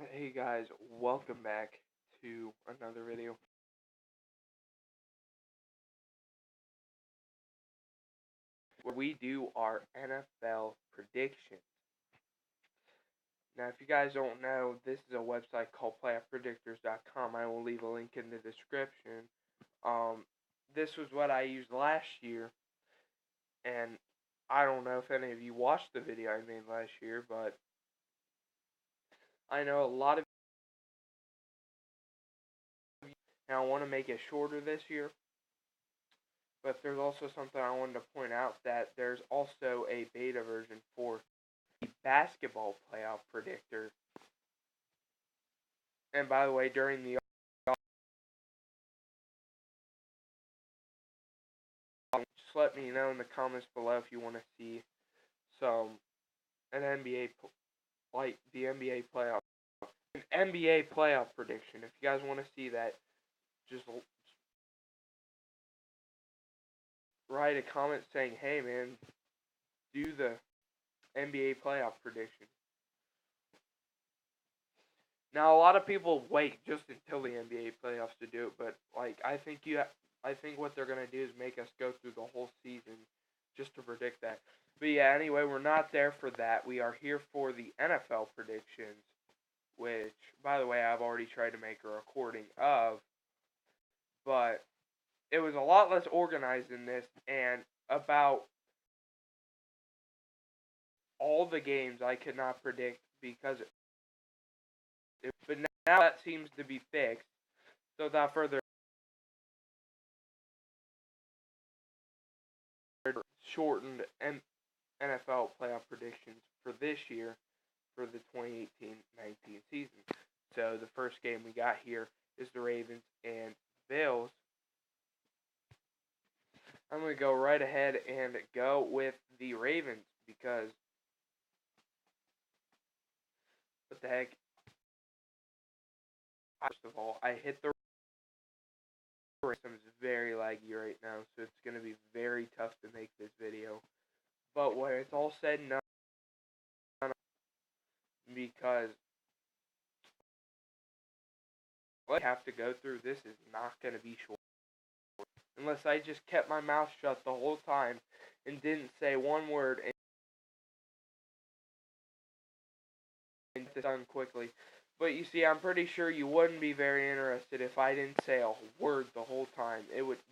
Hey guys, welcome back to another video where we do our NFL predictions. Now, if you guys don't know, this is a website called playoffpredictors.com. I will leave a link in the description. This was what I used last year, and I don't know if any of you watched the video I made last year, but I know a lot of you, and I want to make it shorter this year. But there's also something I wanted to point out that there's also a beta version for the basketball playoff predictor. And by the way, during the just let me know in the comments below if you want to see an NBA like the NBA playoff an NBA playoff prediction. If you guys want to see that, just write a comment saying, "Hey man, do the NBA playoff prediction." Now, a lot of people wait just until the NBA playoffs to do it, but I think what they're gonna do is make us go through the whole season just to predict that. But yeah, anyway, we're not there for that. We are here for the NFL predictions, which, by the way, I've already tried to make a recording of, but it was a lot less organized than this, and about all the games I could not predict because but now that seems to be fixed. So without further shortened NFL playoff predictions for this year for the 2018-19 season. So the first game we got here is the Ravens and Bills. I'm going to go right ahead and go with the Ravens because what the heck? First of all, I hit the system is very laggy right now, so it's going to be very tough to make this video. But when it's all said and done, because what I have to go through, this is not going to be short. Unless I just kept my mouth shut the whole time and didn't say one word and get this done quickly. But you see, I'm pretty sure you wouldn't be very interested if I didn't say a word the whole time.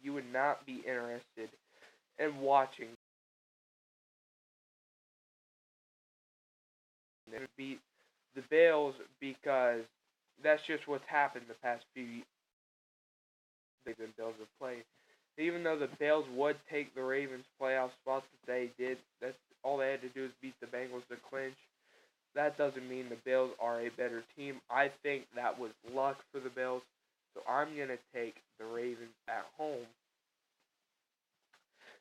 You would not be interested in watching. It would beat the Bills because that's just what's happened the past few years. The Bills have played. Even though the Bills would take the Ravens playoff spot that they did, that's all they had to do is beat the Bengals to clinch. That doesn't mean the Bills are a better team. I think that was luck for the Bills. So I'm going to take the Ravens at home.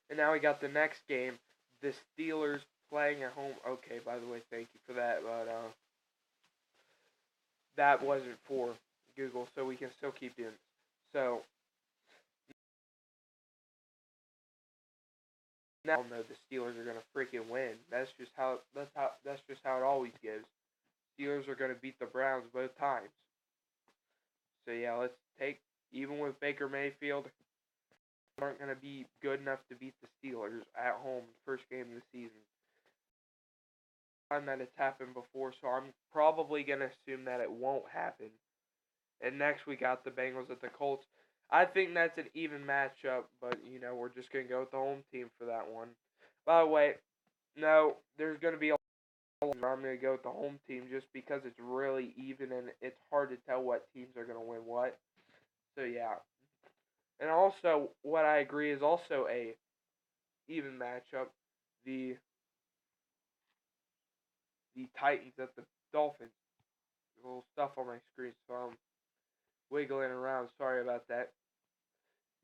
And now we got the next game. The Steelers playing at home. Okay, by the way, thank you for that. But that wasn't for Google, so we can still keep doing it. So now I know the Steelers are going to freaking win. That's just how it always goes. Steelers are going to beat the Browns both times. So yeah, let's take, even with Baker Mayfield, aren't going to be good enough to beat the Steelers at home first game of the season. Time that it's happened before, so I'm probably going to assume that it won't happen. And next we got the Bengals at the Colts. I think that's an even matchup, but we're just going to go with the home team for that one. By the way, no, there's going to be I'm going to go with the home team just because it's really even and it's hard to tell what teams are going to win what. So yeah. And also, what I agree is also a even matchup. The Titans at the Dolphins. There's a little stuff on my screen, so I'm wiggling around. Sorry about that.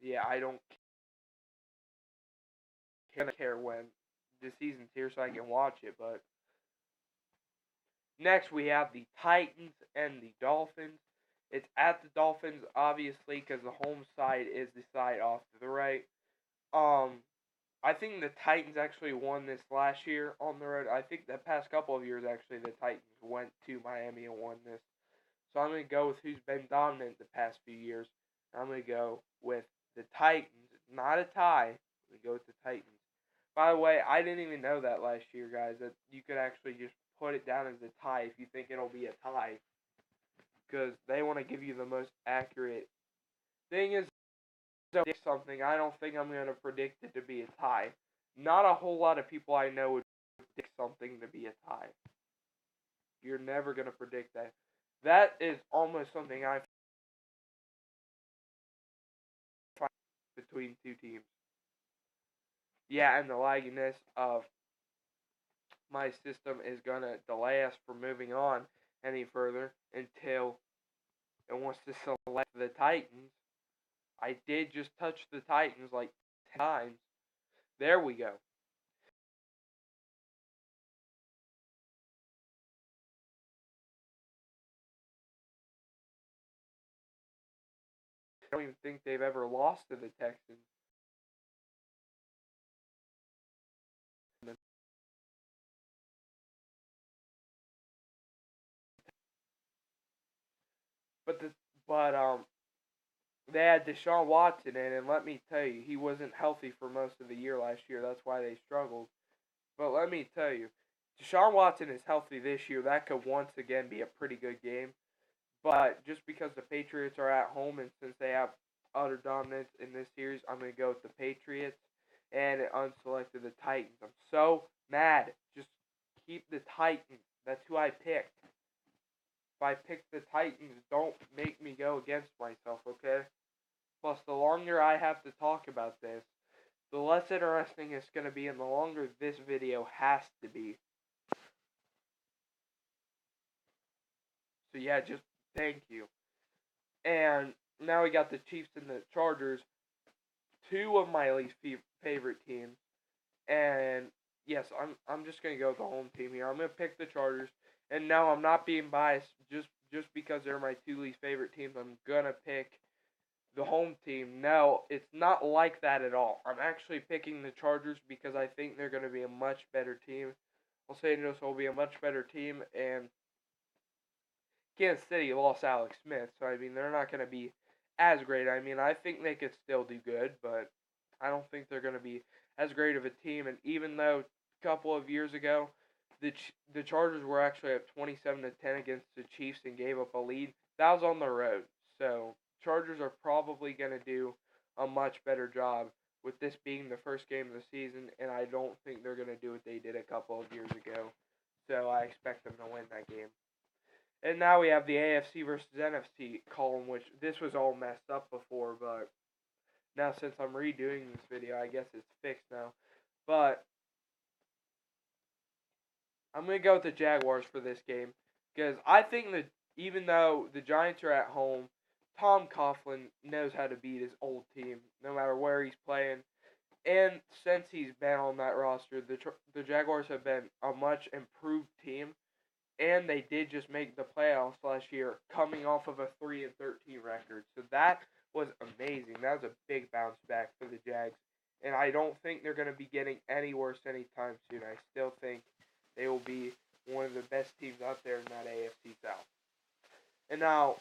Yeah, I don't care when the season's here so I can watch it, but next we have the Titans and the Dolphins. It's at the Dolphins, obviously, because the home side is the side off to the right. I think the Titans actually won this last year on the road. I think the past couple of years, actually, the Titans went to Miami and won this. So I'm going to go with who's been dominant the past few years. I'm going to go with the Titans. Not a tie. I'm going to go with the Titans. By the way, I didn't even know that last year, guys, that you could actually just put it down as a tie if you think it'll be a tie. Because they want to give you the most accurate. Thing is, predict something, I don't think I'm going to predict it to be a tie. Not a whole lot of people I know would predict something to be a tie. You're never going to predict that. That is almost something I find between two teams. Yeah, and the lagginess of my system is going to delay us from moving on any further until it wants to select the Titans. I did just touch the Titans like 10 times. There we go. I don't even think they've ever lost to the Texans. But they had Deshaun Watson in, and let me tell you, he wasn't healthy for most of the year last year. That's why they struggled. But let me tell you, Deshaun Watson is healthy this year. That could once again be a pretty good game. But just because the Patriots are at home and since they have utter dominance in this series, I'm going to go with the Patriots and unselected the Titans. I'm so mad. Just keep the Titans. That's who I picked. If I pick the Titans, don't make me go against myself, okay? Plus, the longer I have to talk about this, the less interesting it's going to be and the longer this video has to be. So yeah, just thank you. And now we got the Chiefs and the Chargers, two of my least favorite teams. And yes, I'm just gonna go with the home team here. I'm gonna pick the Chargers. And no, I'm not being biased just because they're my two least favorite teams. I'm gonna pick the home team. No, it's not like that at all. I'm actually picking the Chargers because I think they're gonna be a much better team. Los Angeles will be a much better team, and Kansas City lost Alex Smith, so I mean they're not going to be as great. I mean I think they could still do good, but I don't think they're going to be as great of a team. And even though a couple of years ago the Chargers were actually up 27-10 against the Chiefs and gave up a lead, that was on the road. So Chargers are probably going to do a much better job with this being the first game of the season, and I don't think they're going to do what they did a couple of years ago. So I expect them to win that game. And now we have the AFC versus NFC column, which this was all messed up before, but now since I'm redoing this video, I guess it's fixed now. But I'm going to go with the Jaguars for this game because I think that even though the Giants are at home, Tom Coughlin knows how to beat his old team no matter where he's playing. And since he's been on that roster, the Jaguars have been a much improved team. And they did just make the playoffs last year, coming off of a 3-13 record. So that was amazing. That was a big bounce back for the Jags. And I don't think they're going to be getting any worse anytime soon. I still think they will be one of the best teams out there in that AFC South. And now,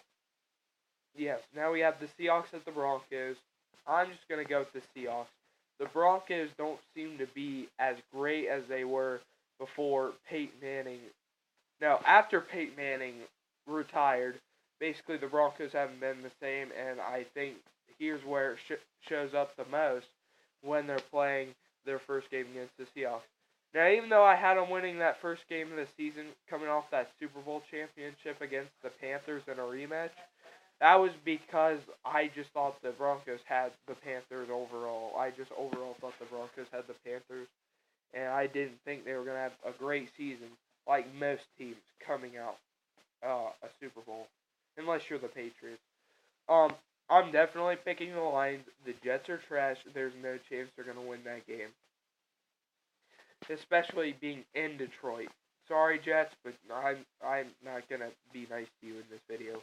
yes, now we have the Seahawks at the Broncos. I'm just going to go with the Seahawks. The Broncos don't seem to be as great as they were before Peyton Manning. Now, after Peyton Manning retired, basically the Broncos haven't been the same, and I think here's where it shows up the most when they're playing their first game against the Seahawks. Now, even though I had them winning that first game of the season, coming off that Super Bowl championship against the Panthers in a rematch, that was because I just thought the Broncos had the Panthers overall. I just overall thought the Broncos had the Panthers, and I didn't think they were going to have a great season like most teams coming out a Super Bowl, unless you're the Patriots. I'm definitely picking the Lions. The Jets are trash. There's no chance they're going to win that game, especially being in Detroit. Sorry, Jets, but I'm not going to be nice to you in this video.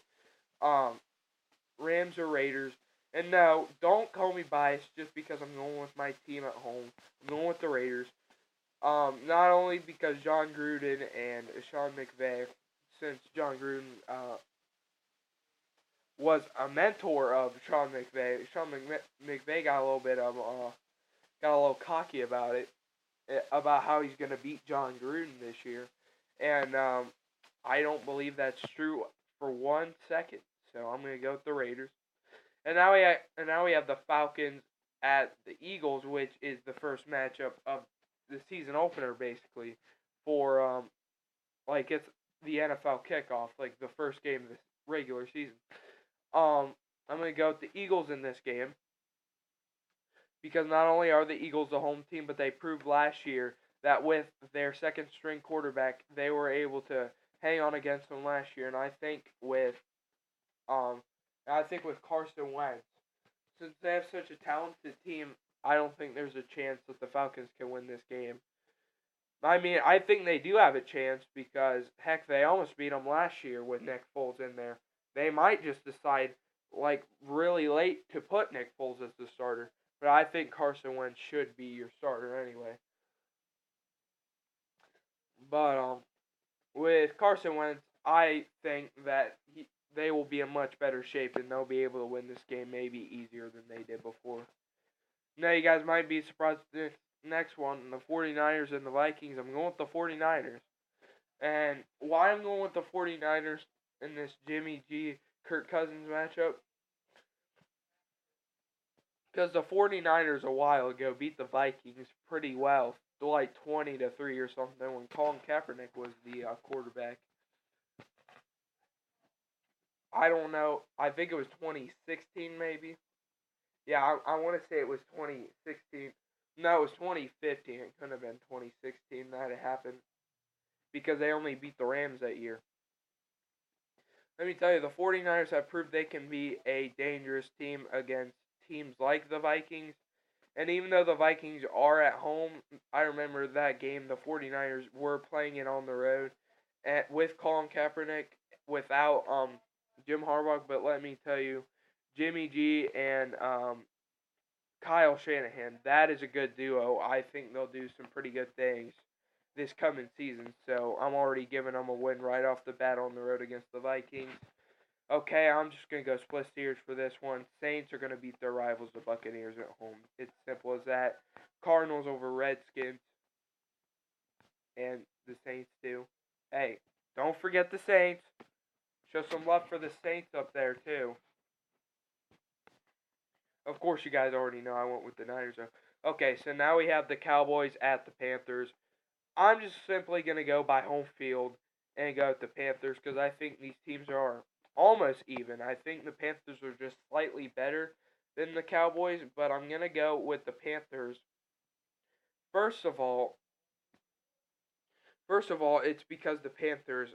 Rams or Raiders. And no, don't call me biased just because I'm going with my team at home. I'm going with the Raiders. Not only because John Gruden and Sean McVay, since John Gruden was a mentor of Sean McVay. Sean McVay got a little bit of got a little cocky about it, about how he's going to beat John Gruden this year, and I don't believe that's true for 1 second. So I'm going to go with the Raiders. And now we have the Falcons at the Eagles, which is the first matchup of the season opener, basically, for like it's the NFL kickoff, like the first game of the regular season. I'm gonna go with the Eagles in this game because not only are the Eagles the home team, but they proved last year that with their second string quarterback, they were able to hang on against them last year. And I think with Carson Wentz, since they have such a talented team, I don't think there's a chance that the Falcons can win this game. I mean, I think they do have a chance because, heck, they almost beat them last year with Nick Foles in there. They might just decide, like, really late to put Nick Foles as the starter. But I think Carson Wentz should be your starter anyway. But with Carson Wentz, I think that they will be in much better shape and they'll be able to win this game maybe easier than they did before. Now, you guys might be surprised at this next one, the 49ers and the Vikings. I'm going with the 49ers. And why I'm going with the 49ers in this Jimmy G, Kirk Cousins matchup? Because the 49ers a while ago beat the Vikings pretty well, like 20-3 or something, when Colin Kaepernick was the quarterback. I don't know. I think it was 2016 maybe. Yeah, I want to say it was 2016. No, it was 2015. It couldn't have been 2016 that it happened. Because they only beat the Rams that year. Let me tell you, the 49ers have proved they can be a dangerous team against teams like the Vikings. And even though the Vikings are at home, I remember that game, the 49ers were playing it on the road with Colin Kaepernick, without Jim Harbaugh. But let me tell you, Jimmy G and Kyle Shanahan, that is a good duo. I think they'll do some pretty good things this coming season. So I'm already giving them a win right off the bat on the road against the Vikings. Okay, I'm just going to go split steers for this one. Saints are going to beat their rivals, the Buccaneers, at home. It's simple as that. Cardinals over Redskins. And the Saints do. Hey, don't forget the Saints. Show some love for the Saints up there, too. Of course, you guys already know I went with the Niners. Okay, so now we have the Cowboys at the Panthers. I'm just simply going to go by home field and go with the Panthers because I think these teams are almost even. I think the Panthers are just slightly better than the Cowboys, but I'm going to go with the Panthers. First of all, it's because the Panthers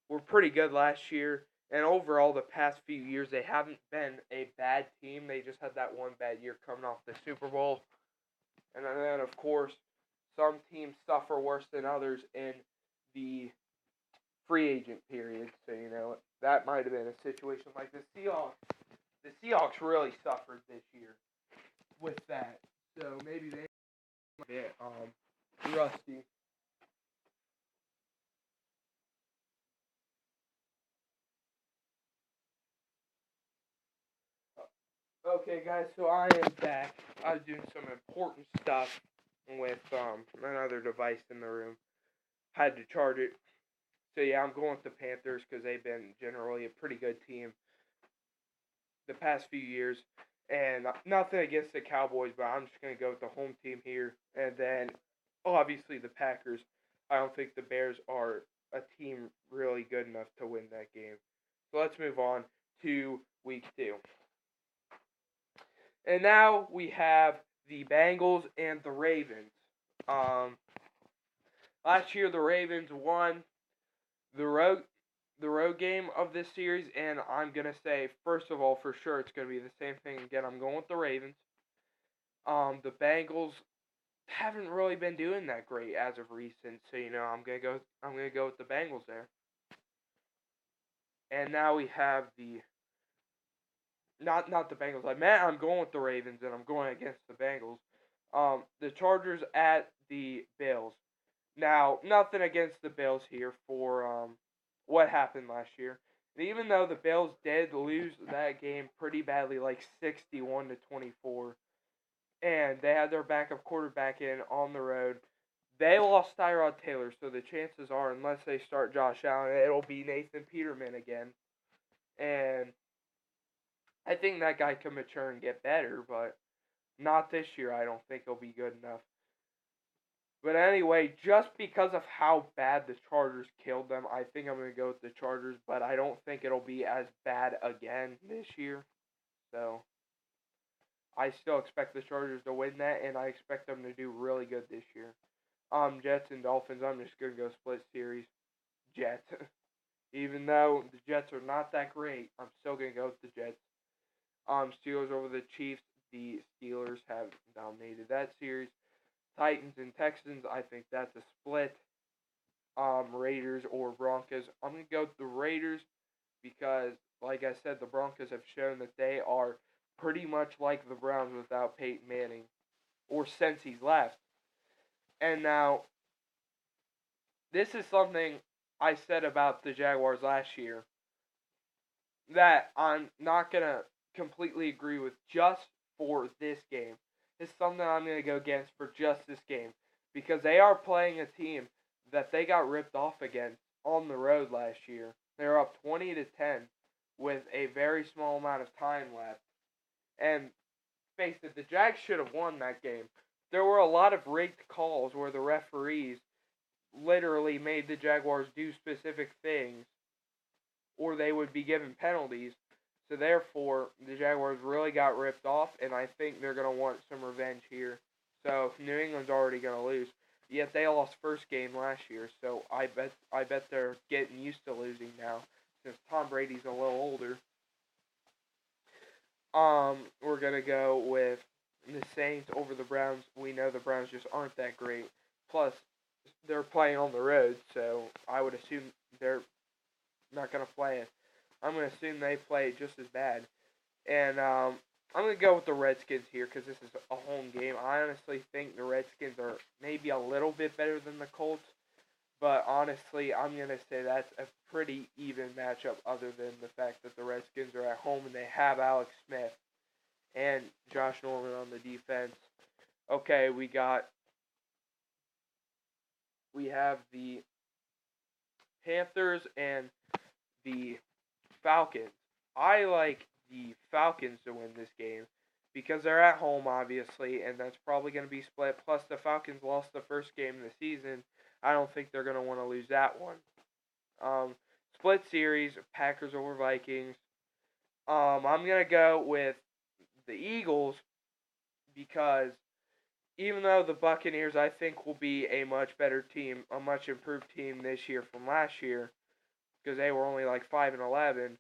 were pretty good last year, and overall the past few years they haven't been a bad team. They just had that one bad year coming off the Super Bowl. And then, of course, some teams suffer worse than others in the free agent period. So, that might have been a situation like the Seahawks. The Seahawks really suffered this year with that. So, maybe they might be a bit rusty. Okay, guys, so I am back. I was doing some important stuff with another device in the room. Had to charge it. So, yeah, I'm going with the Panthers because they've been generally a pretty good team the past few years. And nothing against the Cowboys, but I'm just going to go with the home team here. And then, obviously, the Packers. I don't think the Bears are a team really good enough to win that game. So, let's move on to Week 2. And now we have the Bengals and the Ravens. Last year the Ravens won the road game of this series, and I'm gonna say, first of all, for sure it's gonna be the same thing again. I'm going with the Ravens. The Bengals haven't really been doing that great as of recent, so I'm gonna go with the Bengals there. And now we have the not the Bengals. I'm going with the Ravens, and I'm going against the Bengals. The Chargers at the Bills. Now, nothing against the Bills here for what happened last year. And even though the Bills did lose that game pretty badly, like 61-24, and they had their backup quarterback in on the road, they lost Tyrod Taylor, so the chances are, unless they start Josh Allen, it'll be Nathan Peterman again. And I think that guy can mature and get better, but not this year. I don't think he'll be good enough. But anyway, just because of how bad the Chargers killed them, I think I'm going to go with the Chargers, but I don't think it'll be as bad again this year. So I still expect the Chargers to win that, and I expect them to do really good this year. Jets and Dolphins, I'm just going to go split series. Jets. Even though the Jets are not that great, I'm still going to go with the Jets. Steelers over the Chiefs. The Steelers have dominated that series. Titans and Texans, I think that's a split. Raiders or Broncos. I'm going to go with the Raiders because, like I said, the Broncos have shown that they are pretty much like the Browns without Peyton Manning, or since he's left. And now, this is something I said about the Jaguars last year that I'm not going to completely agree with just for this game. It's something I'm going to go against for just this game because they are playing a team that they got ripped off against on the road last year. They were up 20-10 with a very small amount of time left. And face it, the Jags should have won that game. There were a lot of rigged calls where the referees literally made the Jaguars do specific things or they would be given penalties. So therefore, the Jaguars really got ripped off, and I think they're going to want some revenge here. So New England's already going to lose. Yet they lost first game last year, so I bet they're getting used to losing now since Tom Brady's a little older. We're going to go with the Saints over the Browns. We know the Browns just aren't that great. Plus, they're playing on the road, so I would assume they're not going to play it. I'm going to assume they play just as bad. And I'm going to go with the Redskins here because this is a home game. I honestly think the Redskins are maybe a little bit better than the Colts. But honestly, I'm going to say that's a pretty even matchup other than the fact that the Redskins are at home and they have Alex Smith and Josh Norman on the defense. Okay, we have the Panthers and the Falcons. I like the Falcons to win this game because they're at home, obviously, and that's probably going to be split. Plus, the Falcons lost the first game of the season. I don't think they're going to want to lose that one. Split series, Packers over Vikings. I'm going to go with the Eagles because even though the Buccaneers, I think, will be a much better team, a much improved team this year from last year, because they were only like 5-11.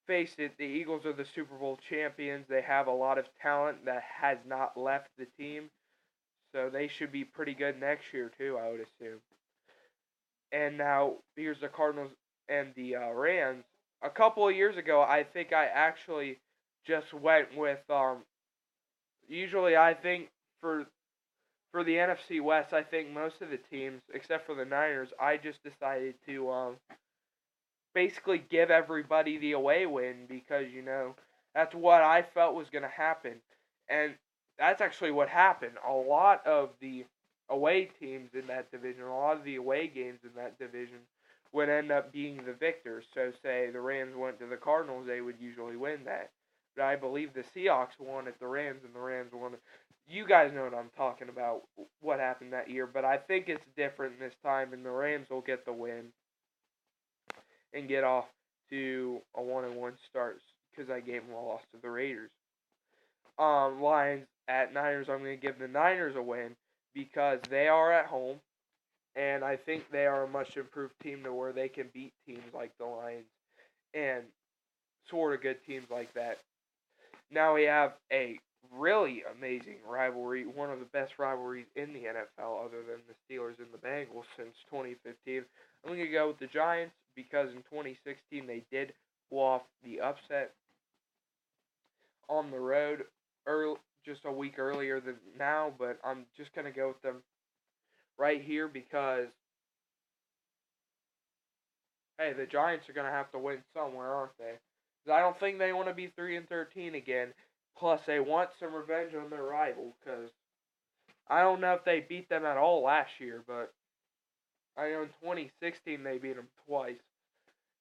Face it, the Eagles are the Super Bowl champions. They have a lot of talent that has not left the team, so they should be pretty good next year too, I would assume. And now here's the Cardinals and the Rams. A couple of years ago, I think I actually just went with. Usually, I think for the NFC West, I think most of the teams, except for the Niners, I just decided to basically give everybody the away win because, that's what I felt was going to happen. And that's actually what happened. A lot of the away teams in that division, a lot of the away games in that division would end up being the victors. So say the Rams went to the Cardinals, they would usually win that. But I believe the Seahawks won at the Rams and the Rams won. You guys know what I'm talking about, what happened that year. But I think it's different this time, and the Rams will get the win and get off to a 1-1 start because I gave them a loss to the Raiders. Lions at Niners, I'm going to give the Niners a win because they are at home, and I think they are a much improved team to where they can beat teams like the Lions and sort of good teams like that. Now we have a really amazing rivalry, one of the best rivalries in the NFL other than the Steelers and the Bengals since 2015. I'm going to go with the Giants because in 2016 they did pull off the upset on the road just a week earlier than now, but I'm just going to go with them right here because hey, the Giants are going to have to win somewhere, aren't they? 'Cause I don't think they want to be 3-13 again. Plus, they want some revenge on their rival, because I don't know if they beat them at all last year, but I know in 2016 they beat them twice.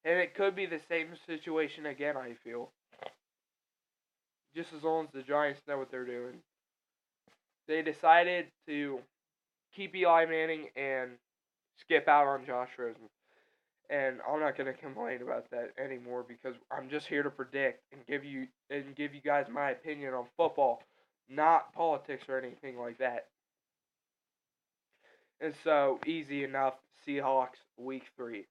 And it could be the same situation again, I feel. Just as long as the Giants know what they're doing. They decided to keep Eli Manning and skip out on Josh Rosen. And I'm not gonna complain about that anymore, because I'm just here to predict and give you guys my opinion on football, not politics or anything like that. And so, easy enough, Seahawks week 3.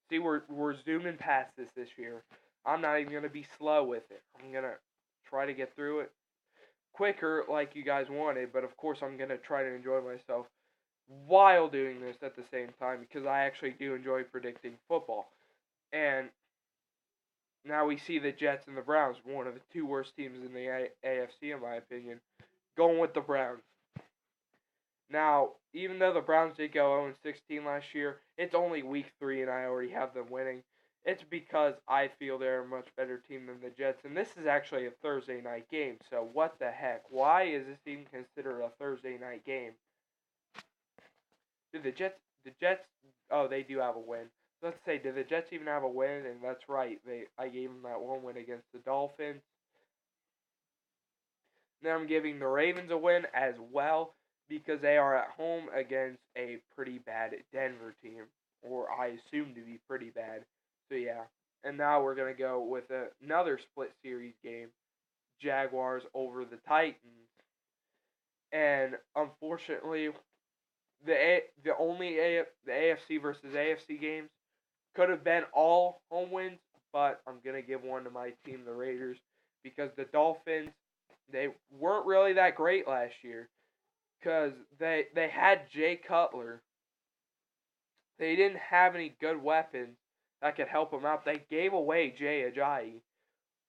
See, we're zooming past this year. I'm not even gonna be slow with it. I'm gonna try to get through it quicker, like you guys wanted. But of course, I'm gonna try to enjoy myself while doing this at the same time, because I actually do enjoy predicting football. And now we see the Jets and the Browns, one of the two worst teams in the AFC, in my opinion, going with the Browns. Now, even though the Browns did go 0-16 last year, it's only week 3 and I already have them winning. It's because I feel they're a much better team than the Jets. And this is actually a Thursday night game, so what the heck? Why is this even considered a Thursday night game? Did the Jets, oh, they do have a win. Let's say, did the Jets even have a win? And that's right, I gave them that one win against the Dolphins. Now I'm giving the Ravens a win as well, because they are at home against a pretty bad Denver team, or I assume to be pretty bad. So yeah, and now we're going to go with another split series game, Jaguars over the Titans. And unfortunately, the AFC versus AFC games could have been all home wins, but I'm going to give one to my team, the Raiders, because the Dolphins, they weren't really that great last year, because they had Jay Cutler. They didn't have any good weapons that could help them out. They gave away Jay Ajayi.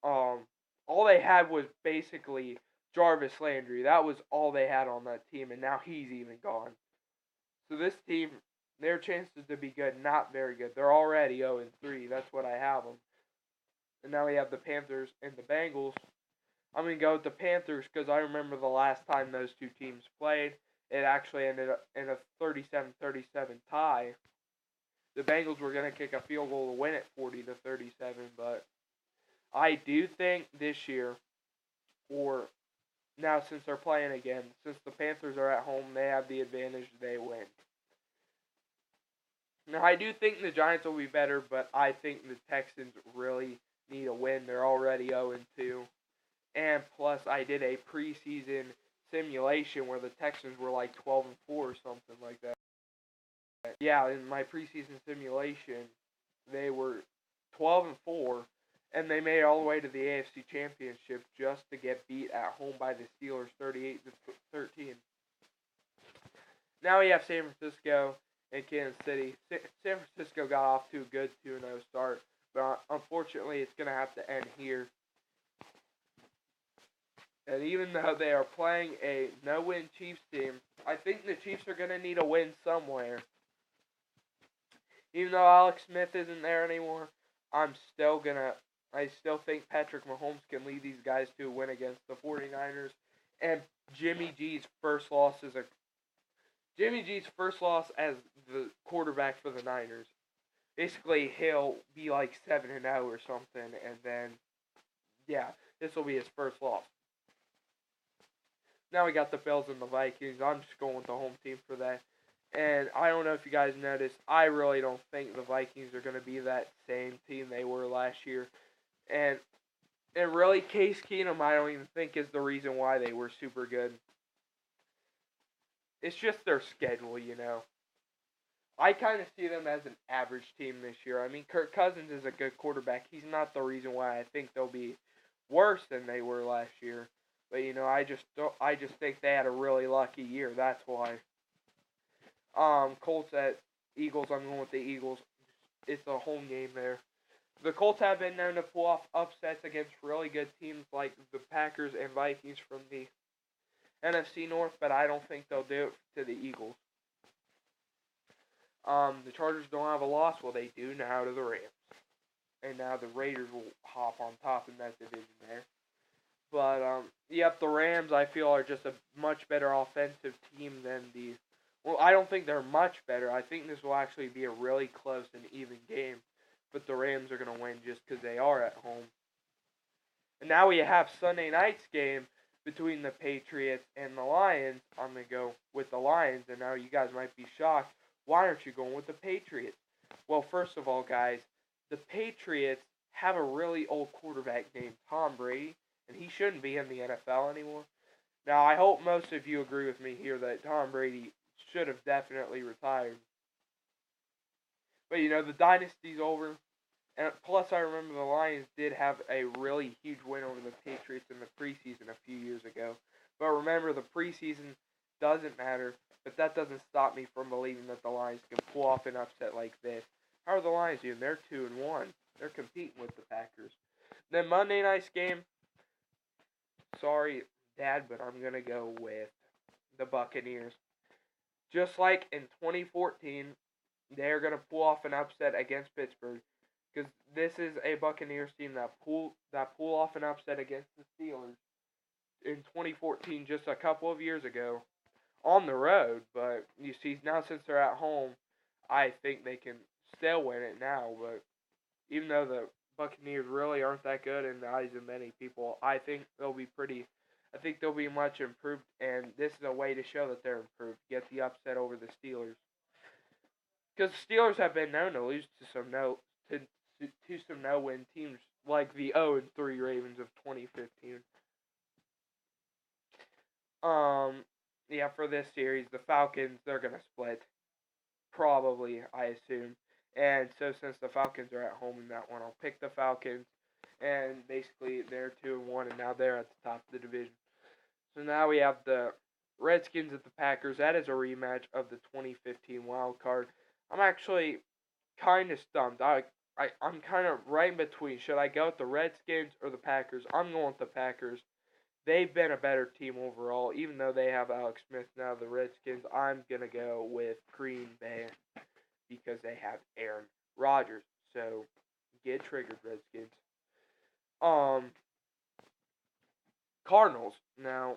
All they had was basically Jarvis Landry. That was all they had on that team, and now he's even gone. So this team, their chances to be good, not very good. They're already 0-3. That's what I have them. And now we have the Panthers and the Bengals. I'm going to go with the Panthers, because I remember the last time those two teams played, it actually ended up in a 37-37 tie. The Bengals were going to kick a field goal to win it 40-37, but I do think this year, or now since they're playing again, since the Panthers are at home, they have the advantage, they win. Now, I do think the Giants will be better, but I think the Texans really need a win. They're already 0-2. And plus, I did a preseason simulation where the Texans were like 12-4 or something like that. Yeah, in my preseason simulation, they were 12-4, and they made it all the way to the AFC Championship just to get beat at home by the Steelers 38-13. Now we have San Francisco and Kansas City. San Francisco got off to a good 2-0 start, but unfortunately it's going to have to end here. And even though they are playing a no-win Chiefs team, I think the Chiefs are going to need a win somewhere. Even though Alex Smith isn't there anymore, I still think Patrick Mahomes can lead these guys to a win against the 49ers. And Jimmy G's first loss as the quarterback for the Niners. Basically, he'll be like 7-0 or something, and then, yeah, this will be his first loss. Now we got the Bills and the Vikings. I'm just going with the home team for that. And I don't know if you guys noticed, I really don't think the Vikings are going to be that same team they were last year. And really, Case Keenum, I don't even think is the reason why they were super good. It's just their schedule, you know. I kind of see them as an average team this year. I mean, Kirk Cousins is a good quarterback. He's not the reason why I think they'll be worse than they were last year. But you know, I just think they had a really lucky year. That's why. Colts at Eagles. I'm going with the Eagles. It's a home game there. The Colts have been known to pull off upsets against really good teams like the Packers and Vikings from the NFC North, but I don't think they'll do it to the Eagles. The Chargers don't have a loss. Well, they do now to the Rams. And now the Raiders will hop on top in that division there. But, yep, the Rams, I feel, are just a much better offensive team than the... Well, I don't think they're much better. I think this will actually be a really close and even game. But the Rams are going to win just because they are at home. And now we have Sunday night's game between the Patriots and the Lions. I'm going to go with the Lions, and now you guys might be shocked. Why aren't you going with the Patriots? Well, first of all, guys, the Patriots have a really old quarterback named Tom Brady, and he shouldn't be in the NFL anymore. Now, I hope most of you agree with me here that Tom Brady should have definitely retired. But, the dynasty's over. And plus, I remember the Lions did have a really huge win over the Patriots in the preseason a few years ago. But remember, the preseason doesn't matter. But that doesn't stop me from believing that the Lions can pull off an upset like this. How are the Lions doing? They're 2-1. They're competing with the Packers. Then Monday night's game. Sorry, Dad, but I'm going to go with the Buccaneers. Just like in 2014, they're going to pull off an upset against Pittsburgh. Because this is a Buccaneers team that pull off an upset against the Steelers in 2014, just a couple of years ago, on the road. But you see, now since they're at home, I think they can still win it now. But even though the Buccaneers really aren't that good in the eyes of many people, I think they'll be much improved, and this is a way to show that they're improved. Get the upset over the Steelers. Because the Steelers have been known to lose to some no-win teams like the 0-3 Ravens of 2015. Yeah, for this series, the Falcons, they're going to split. Probably, I assume. And so since the Falcons are at home in that one, I'll pick the Falcons. And basically, they're 2-1, and now they're at the top of the division. So now we have the Redskins at the Packers. That is a rematch of the 2015 wild card. I'm actually kind of stumped. I'm kind of right in between. Should I go with the Redskins or the Packers? I'm going with the Packers. They've been a better team overall, even though they have Alex Smith now. The Redskins, I'm going to go with Green Bay because they have Aaron Rodgers. So, get triggered, Redskins. Cardinals. Now,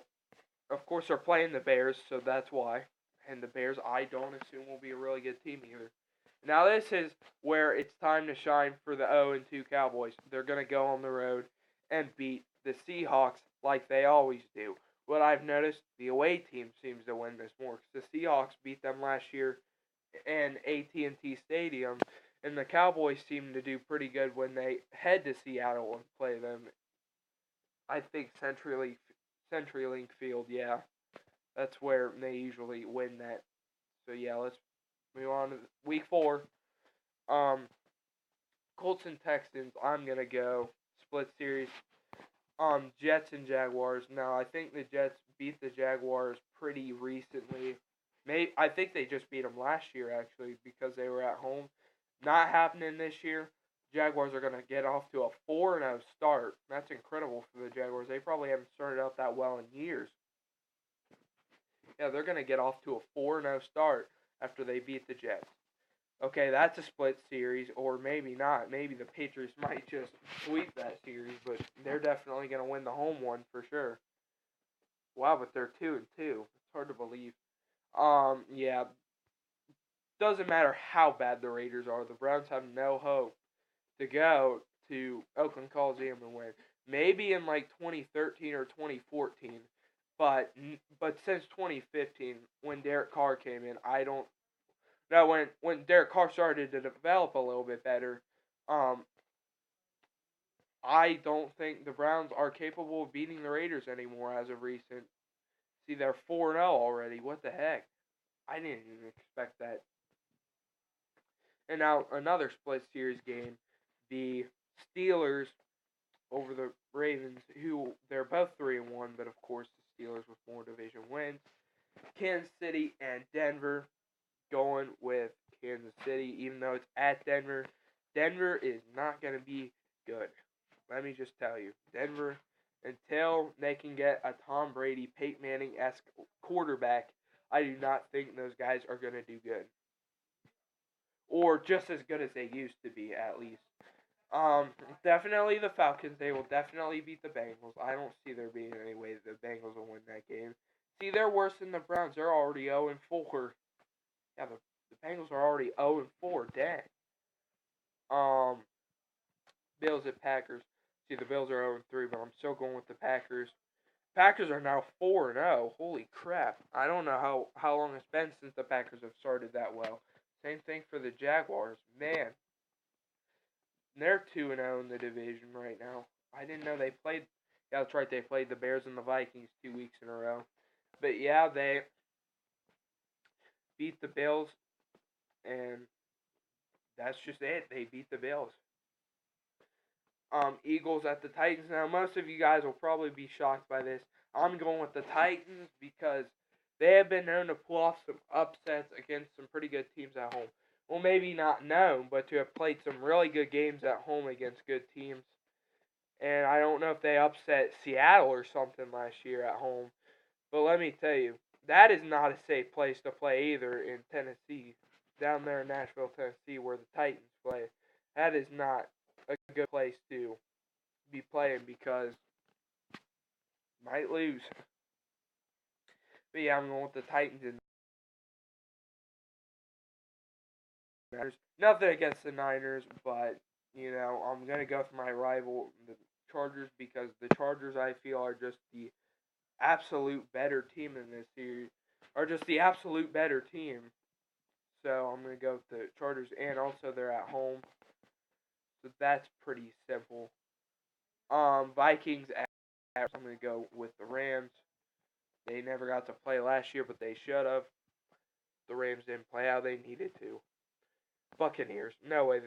of course, they're playing the Bears, so that's why. And the Bears, I don't assume, will be a really good team either. Now, this is where it's time to shine for the 0-2 Cowboys. They're going to go on the road and beat the Seahawks like they always do. What I've noticed, the away team seems to win this more. The Seahawks beat them last year in AT&T Stadium, and the Cowboys seem to do pretty good when they head to Seattle and play them. I think CenturyLink Field, yeah. That's where they usually win that. So, yeah, let's move on to week 4. Colts and Texans, I'm going to go split series. Jets and Jaguars. Now, I think the Jets beat the Jaguars pretty recently. I think they just beat them last year, actually, because they were at home. Not happening this year. Jaguars are going to get off to a 4-0 start. That's incredible for the Jaguars. They probably haven't started out that well in years. Yeah, they're going to get off to a 4-0 start after they beat the Jets. Okay, that's a split series, or maybe not. Maybe the Patriots might just sweep that series, but they're definitely going to win the home one for sure. Wow, but they're 2-2. It's hard to believe. Yeah. Doesn't matter how bad the Raiders are. The Browns have no hope to go to Oakland Coliseum and win. Maybe in like 2013 or 2014, but since 2015, when Derek Carr came in, when Derek Carr started to develop a little bit better, I don't think the Browns are capable of beating the Raiders anymore as of recent. See, they're 4-0 already. What the heck? I didn't even expect that. And now another split series game. The Steelers over the Ravens, who they're both 3-1, but of course the Steelers with more division wins. Kansas City and Denver, going with Kansas City, even though it's at Denver. Denver is not going to be good. Let me just tell you. Denver, until they can get a Tom Brady, Peyton Manning-esque quarterback, I do not think those guys are going to do good. or just as good as they used to be, at least. Definitely the Falcons. They will definitely beat the Bengals. I don't see there being any way that the Bengals will win that game. See, they're worse than the Browns. They're already 0-4. Yeah, the Bengals are already 0-4. Dang. Um, Bills at Packers. See, the Bills are 0-3, but I'm still going with the Packers. Packers are now 4-0. Holy crap. I don't know how long it's been since the Packers have started that well. Same thing for the Jaguars. Man, they're 2-0 in the division right now. I didn't know they played. Yeah, that's right. They played the Bears and the Vikings 2 weeks in a row. But yeah, they beat the Bills, and that's just it. They beat the Bills. Eagles at the Titans. Now, most of you guys will probably be shocked by this. I'm going with the Titans because they have been known to pull off some upsets against some pretty good teams at home. Well, maybe not known, but to have played some really good games at home against good teams. And I don't know if they upset Seattle or something last year at home. But let me tell you, that is not a safe place to play either in Tennessee. Down there in Nashville, Tennessee, where the Titans play. That is not a good place to be playing because might lose. But yeah, I'm going with the Titans and Niners. Nothing against the Niners, but I'm gonna go with my rival, the Chargers, because the Chargers I feel are just the absolute better team in this series. Are just the absolute better team. So I'm gonna go with the Chargers, and also they're at home. So that's pretty simple. Vikings at I'm gonna go with the Rams. They never got to play last year, but they should have. The Rams didn't play how they needed to. Buccaneers. No way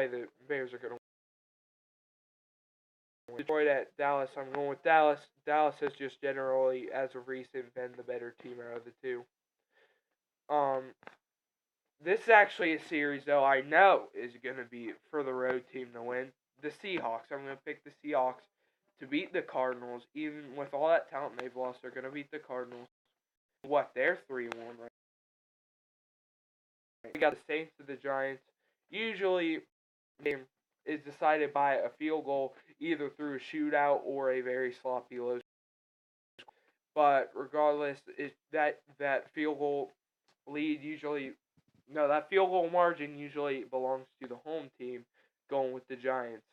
the Bears are gonna win. Detroit at Dallas. I'm going with Dallas. Dallas has just generally, as of recent, been the better team out of the two. This is actually a series though I know is gonna be for the road team to win. The Seahawks. I'm gonna pick the Seahawks to beat the Cardinals. Even with all that talent they've lost, they're gonna beat the Cardinals. What? They're 3-1 right. We got the Saints to the Giants. Usually, the game is decided by a field goal, either through a shootout or a very sloppy low. But regardless, that field goal lead usually that field goal margin usually belongs to the home team, going with the Giants.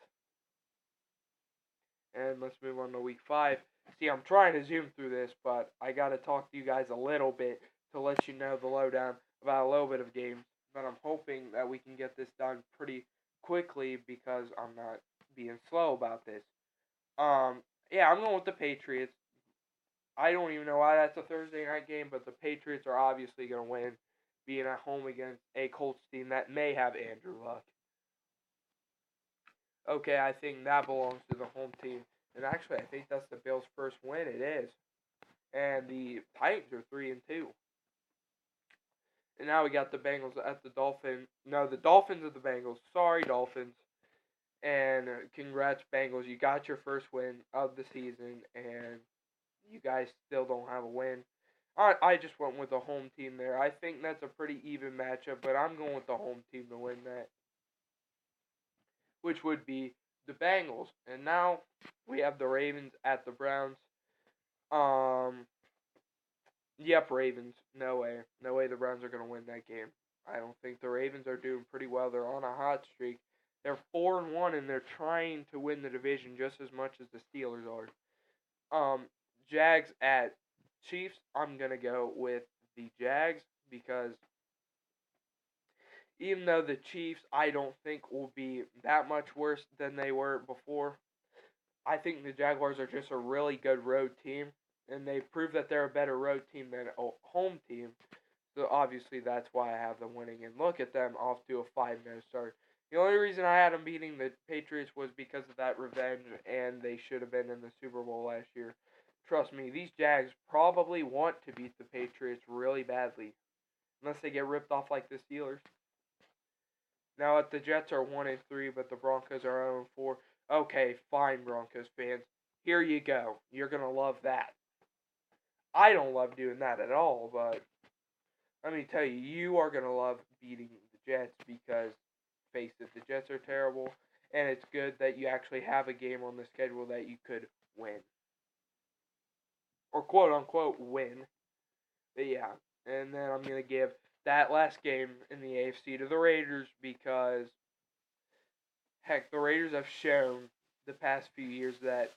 And let's move on to week 5. See, I'm trying to zoom through this, but I got to talk to you guys a little bit to let you know the lowdown about a little bit of games. But I'm hoping that we can get this done pretty quickly because I'm not being slow about this. Yeah, I'm going with the Patriots. I don't even know why that's a Thursday night game, but the Patriots are obviously going to win, being at home against a Colts team that may have Andrew Luck. Okay, I think that belongs to the home team. And actually, I think that's the Bills' first win. It is. And the Titans are 3-2. And now we got the Bengals at the Dolphins. No, the Dolphins are the Bengals. Sorry, Dolphins. And congrats, Bengals. You got your first win of the season, and you guys still don't have a win. I just went with the home team there. I think that's a pretty even matchup, but I'm going with the home team to win that, which would be the Bengals. And now we have the Ravens at the Browns. Yep, Ravens. No way. No way the Browns are going to win that game. I don't think the Ravens are doing pretty well. They're on a hot streak. They're 4-1, and they're trying to win the division just as much as the Steelers are. Jags at Chiefs. I'm going to go with the Jags because even though the Chiefs, I don't think will be that much worse than they were before, I think the Jaguars are just a really good road team, and they proved that they're a better road team than a home team. So obviously that's why I have them winning. And look at them off to a 5-0 start. The only reason I had them beating the Patriots was because of that revenge, and they should have been in the Super Bowl last year. Trust me, these Jags probably want to beat the Patriots really badly, unless they get ripped off like the Steelers. Now, the Jets are 1-3, but the Broncos are 0-4. Okay, fine, Broncos fans. Here you go. You're going to love that. I don't love doing that at all, but let me tell you, you are going to love beating the Jets because, face it, the Jets are terrible, and it's good that you actually have a game on the schedule that you could win. Or quote-unquote win. But yeah, and then I'm going to give that last game in the AFC to the Raiders because, heck, the Raiders have shown the past few years that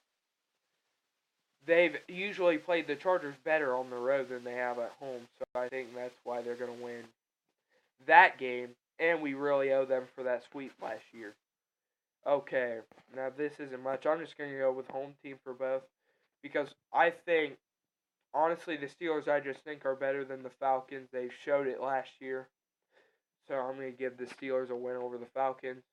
they've usually played the Chargers better on the road than they have at home. So I think that's why they're going to win that game, and we really owe them for that sweep last year. Okay, now this isn't much. I'm just going to go with home team for both because I think, honestly, the Steelers I just think are better than the Falcons. They showed it last year. So I'm going to give the Steelers a win over the Falcons.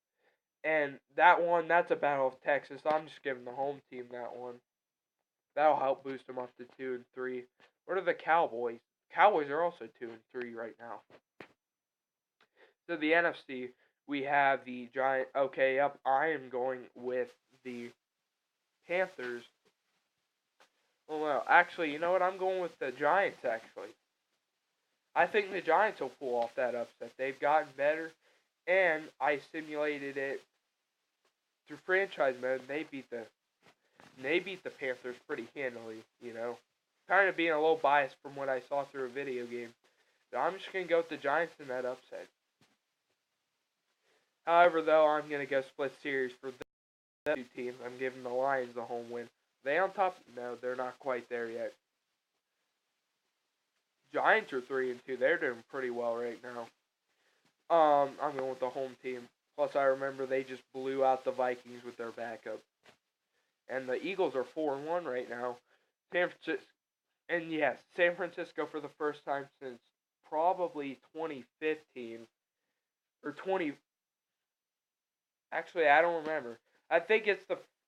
And that one, that's a battle of Texas. I'm just giving the home team that one. That'll help boost them up to 2-3. What are the Cowboys? Cowboys are also 2-3 right now. So the NFC, we have the Giants. Okay, yep, I am going with the Panthers. Well, no, actually, you know what? I'm going with the Giants, actually. I think the Giants will pull off that upset. They've gotten better, and I simulated it through franchise mode. They beat the Panthers pretty handily, you know. Kind of being a little biased from what I saw through a video game. So I'm just going to go with the Giants in that upset. However, though, I'm going to go split series for the two teams. I'm giving the Lions the home win. They on top? No, they're not quite there yet. Giants are 3-2. They're doing pretty well right now. I'm going with the home team. Plus, I remember they just blew out the Vikings with their backup. And the Eagles are 4-1 right now. San Francisco for the first time since probably 2015 or 20. Actually, I don't remember. I think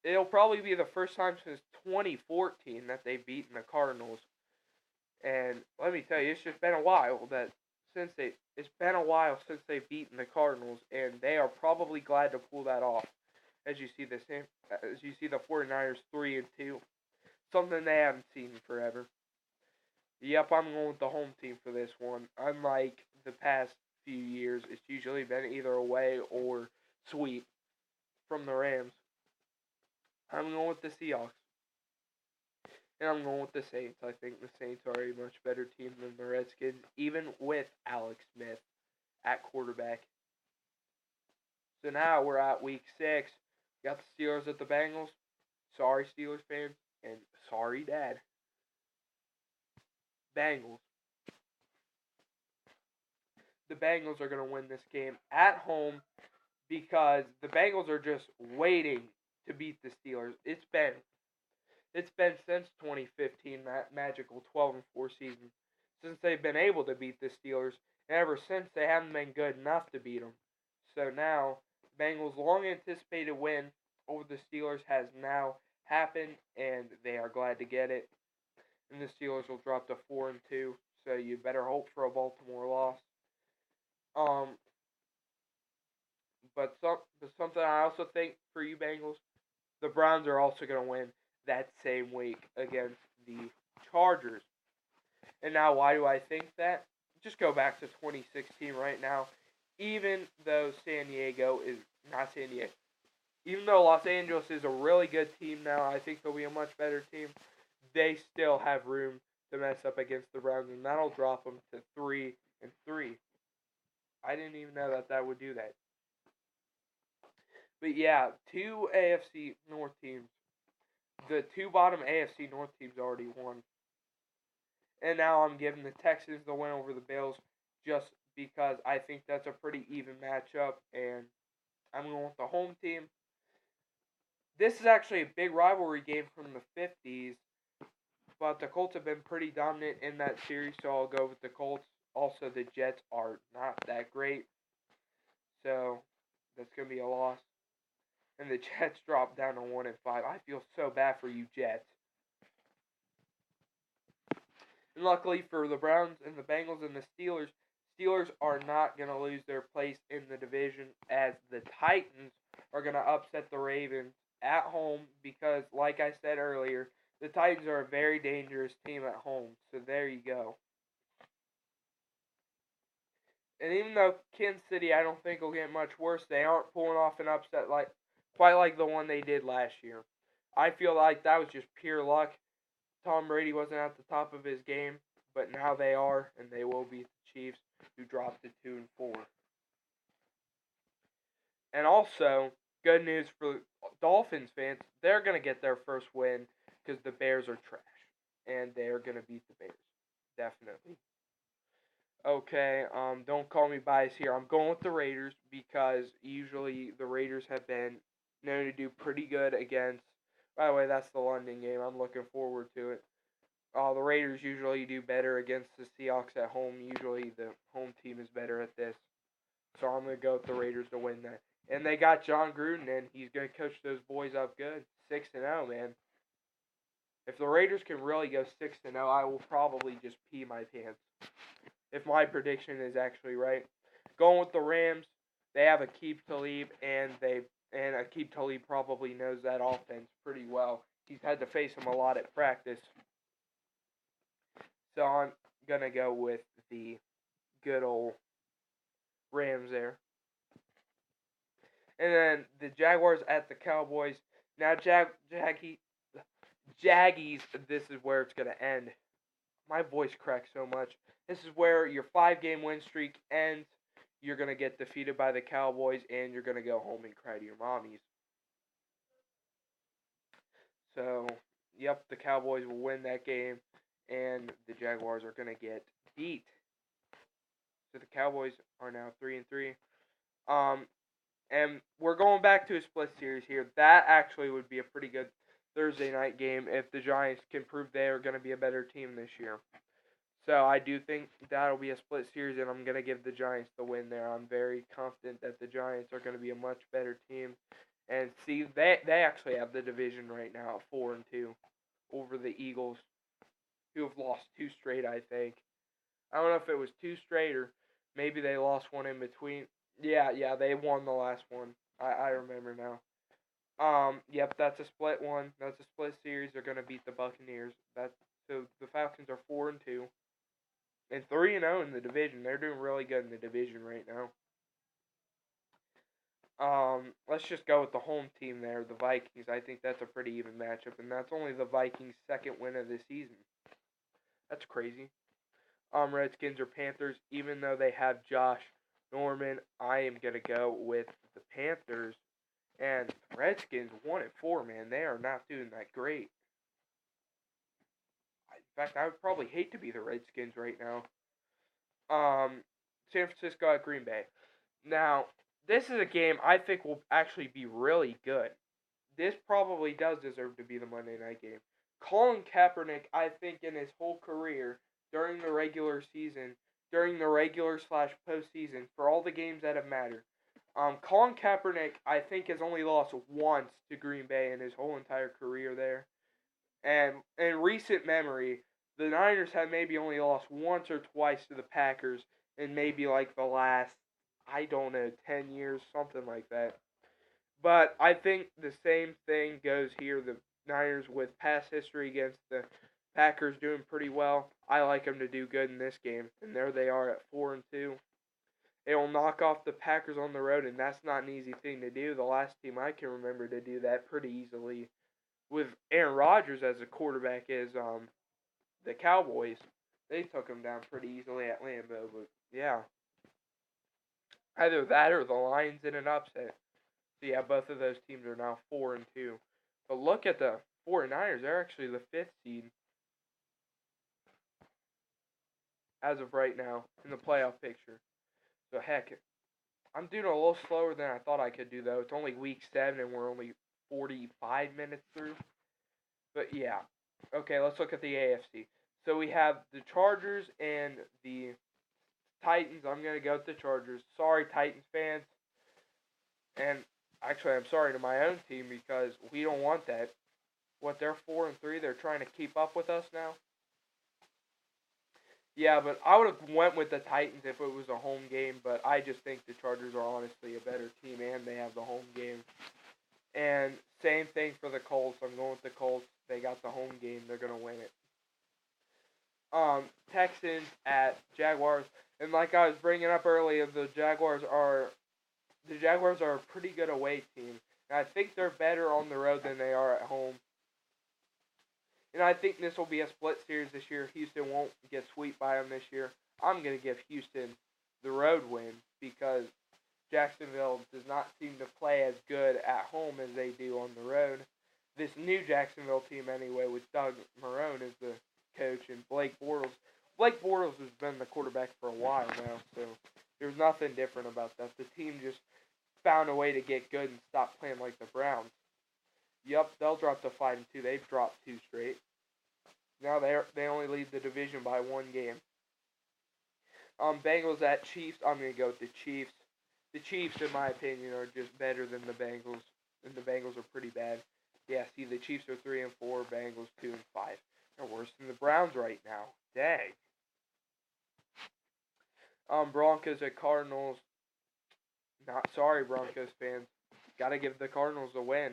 it'll probably be the first time since 2014 that they've beaten the Cardinals. And let me tell you, it's just been a while since they've beaten the Cardinals, and they are probably glad to pull that off. As you see the 49ers 3-2, something they haven't seen in forever. Yep, I'm going with the home team for this one. Unlike the past few years, it's usually been either away or sweep from the Rams. I'm going with the Seahawks. And I'm going with the Saints. I think the Saints are a much better team than the Redskins, even with Alex Smith at quarterback. So now we're at week 6. Got the Steelers at the Bengals. Sorry, Steelers fans. And sorry, Dad. Bengals. The Bengals are going to win this game at home because the Bengals are just waiting to beat the Steelers. It's been since 2015, that magical 12-4 season, since they've been able to beat the Steelers, and ever since they haven't been good enough to beat them. So now, Bengals' long-anticipated win over the Steelers has now happened, and they are glad to get it. And the Steelers will drop to 4-2, so you better hope for a Baltimore loss. But something I also think for you Bengals, the Browns are also going to win that same week against the Chargers. And now, why do I think that? Just go back to 2016 right now. Even though even though Los Angeles is a really good team now, I think they'll be a much better team. They still have room to mess up against the Browns, and that'll drop them to 3-3. I didn't even know that would do that. But yeah, 2 AFC North teams. The 2 bottom AFC North teams already won. And now I'm giving the Texans the win over the Bills just because I think that's a pretty even matchup. And I'm going with the home team. This is actually a big rivalry game from the 50s. But the Colts have been pretty dominant in that series, so I'll go with the Colts. Also, the Jets are not that great. So that's going to be a loss. And the Jets dropped down to 1-5. I feel so bad for you, Jets. And luckily for the Browns and the Bengals and the Steelers are not going to lose their place in the division as the Titans are going to upset the Ravens at home because, like I said earlier, the Titans are a very dangerous team at home. So there you go. And even though Kansas City, I don't think will get much worse, they aren't pulling off an upset like quite like the one they did last year. I feel like that was just pure luck. Tom Brady wasn't at the top of his game, but now they are, and they will beat the Chiefs, who dropped to 2-4. And also, good news for Dolphins fans, they're gonna get their first win because the Bears are trash, and they're gonna beat the Bears, definitely. Okay, don't call me biased here. I'm going with the Raiders because usually the Raiders have been known to do pretty good against. By the way, that's the London game. I'm looking forward to it. The Raiders usually do better against the Seahawks at home. Usually the home team is better at this. So I'm going to go with the Raiders to win that. And they got John Gruden, and he's going to coach those boys up good. 6-0, man. If the Raiders can really go 6-0, I will probably just pee my pants. If my prediction is actually right. Going with the Rams, they have Aqib Talib, and Aqib Talib probably knows that offense pretty well. He's had to face them a lot at practice. So I'm going to go with the good old Rams there. And then the Jaguars at the Cowboys. Now, Jaggies, this is where it's going to end. My voice cracks so much. This is where your 5-game win streak ends. You're going to get defeated by the Cowboys, and you're going to go home and cry to your mommies. So, yep, the Cowboys will win that game, and the Jaguars are going to get beat. So the Cowboys are now 3-3. And we're going back to a split series here. That actually would be a pretty good Thursday night game if the Giants can prove they are going to be a better team this year. So I do think that'll be a split series, and I'm going to give the Giants the win there. I'm very confident that the Giants are going to be a much better team. And see, they actually have the division right now at 4-2 over the Eagles, who have lost 2 straight, I think. I don't know if it was 2 straight or maybe they lost one in between. Yeah, they won the last one. I remember now. Yep, that's a split one. That's a split series. They're gonna beat the Buccaneers. So the Falcons are 4-2 and 3-0 in the division. They're doing really good in the division right now. Let's just go with the home team there, the Vikings. I think that's a pretty even matchup, and that's only the Vikings' second win of the season. That's crazy. Redskins or Panthers, even though they have Josh Norman, I am gonna go with the Panthers. And Redskins 1-4, man. They are not doing that great. In fact, I would probably hate to be the Redskins right now. San Francisco at Green Bay. Now, this is a game I think will actually be really good. This probably does deserve to be the Monday night game. Colin Kaepernick, I think in his whole career, during the regular season, during the regular/postseason, for all the games that have mattered, Colin Kaepernick, I think, has only lost once to Green Bay in his whole entire career there. And in recent memory, the Niners have maybe only lost once or twice to the Packers in maybe like the last, I don't know, 10 years, something like that. But I think the same thing goes here. The Niners, with past history against the Packers, doing pretty well. I like them to do good in this game, and there they are at 4-2. They will knock off the Packers on the road, and that's not an easy thing to do. The last team I can remember to do that pretty easily, with Aaron Rodgers as a quarterback, is the Cowboys. They took them down pretty easily at Lambeau, but yeah. Either that or the Lions in an upset. So yeah, both of those teams are now 4-2. But look at the 49ers. They're actually the 5th seed as of right now in the playoff picture. So heck, I'm doing a little slower than I thought I could do, though. It's only week 7 and we're only 45 minutes through. But yeah. Okay, let's look at the AFC. So we have the Chargers and the Titans. I'm going to go with the Chargers. Sorry, Titans fans. And actually, I'm sorry to my own team because we don't want that. What, they're 4-3? They're trying to keep up with us now? Yeah, but I would have went with the Titans if it was a home game, but I just think the Chargers are honestly a better team, and they have the home game. And same thing for the Colts. I'm going with the Colts. They got the home game. They're going to win it. Texans at Jaguars. And like I was bringing up earlier, the Jaguars are a pretty good away team. And I think they're better on the road than they are at home. And I think this will be a split series this year. Houston won't get swept by them this year. I'm going to give Houston the road win because Jacksonville does not seem to play as good at home as they do on the road. This new Jacksonville team, anyway, with Doug Marrone as the coach and Blake Bortles. Blake Bortles has been the quarterback for a while now, so there's nothing different about that. The team just found a way to get good and stop playing like the Browns. Yep, they'll drop to 5-2. They've dropped 2 straight. Now they only lead the division by 1 game. Bengals at Chiefs. I'm gonna go with the Chiefs. The Chiefs, in my opinion, are just better than the Bengals, and the Bengals are pretty bad. Yeah, see, the Chiefs are 3-4, Bengals 2-5. They're worse than the Browns right now. Dang. Broncos at Cardinals. Not sorry, Broncos fans. Gotta give the Cardinals a win.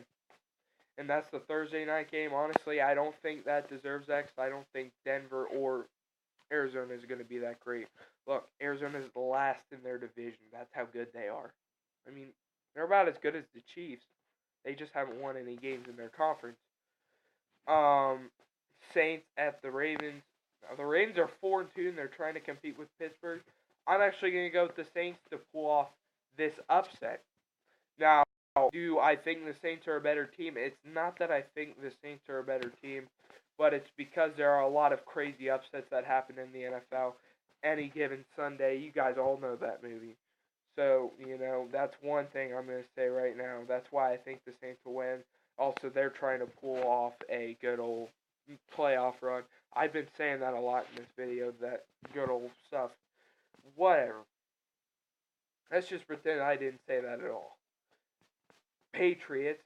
And that's the Thursday night game. Honestly, I don't think that deserves that because I don't think Denver or Arizona is going to be that great. Look, Arizona is last in their division. That's how good they are. I mean, they're about as good as the Chiefs. They just haven't won any games in their conference. Saints at the Ravens. Now, the Ravens are 4-2 and they're trying to compete with Pittsburgh. I'm actually going to go with the Saints to pull off this upset. Now, do I think the Saints are a better team? It's not that I think the Saints are a better team, but it's because there are a lot of crazy upsets that happen in the NFL any given Sunday. You guys all know that movie. So, that's one thing I'm going to say right now. That's why I think the Saints will win. Also, they're trying to pull off a good old playoff run. I've been saying that a lot in this video, that good old stuff. Whatever. Let's just pretend I didn't say that at all. Patriots,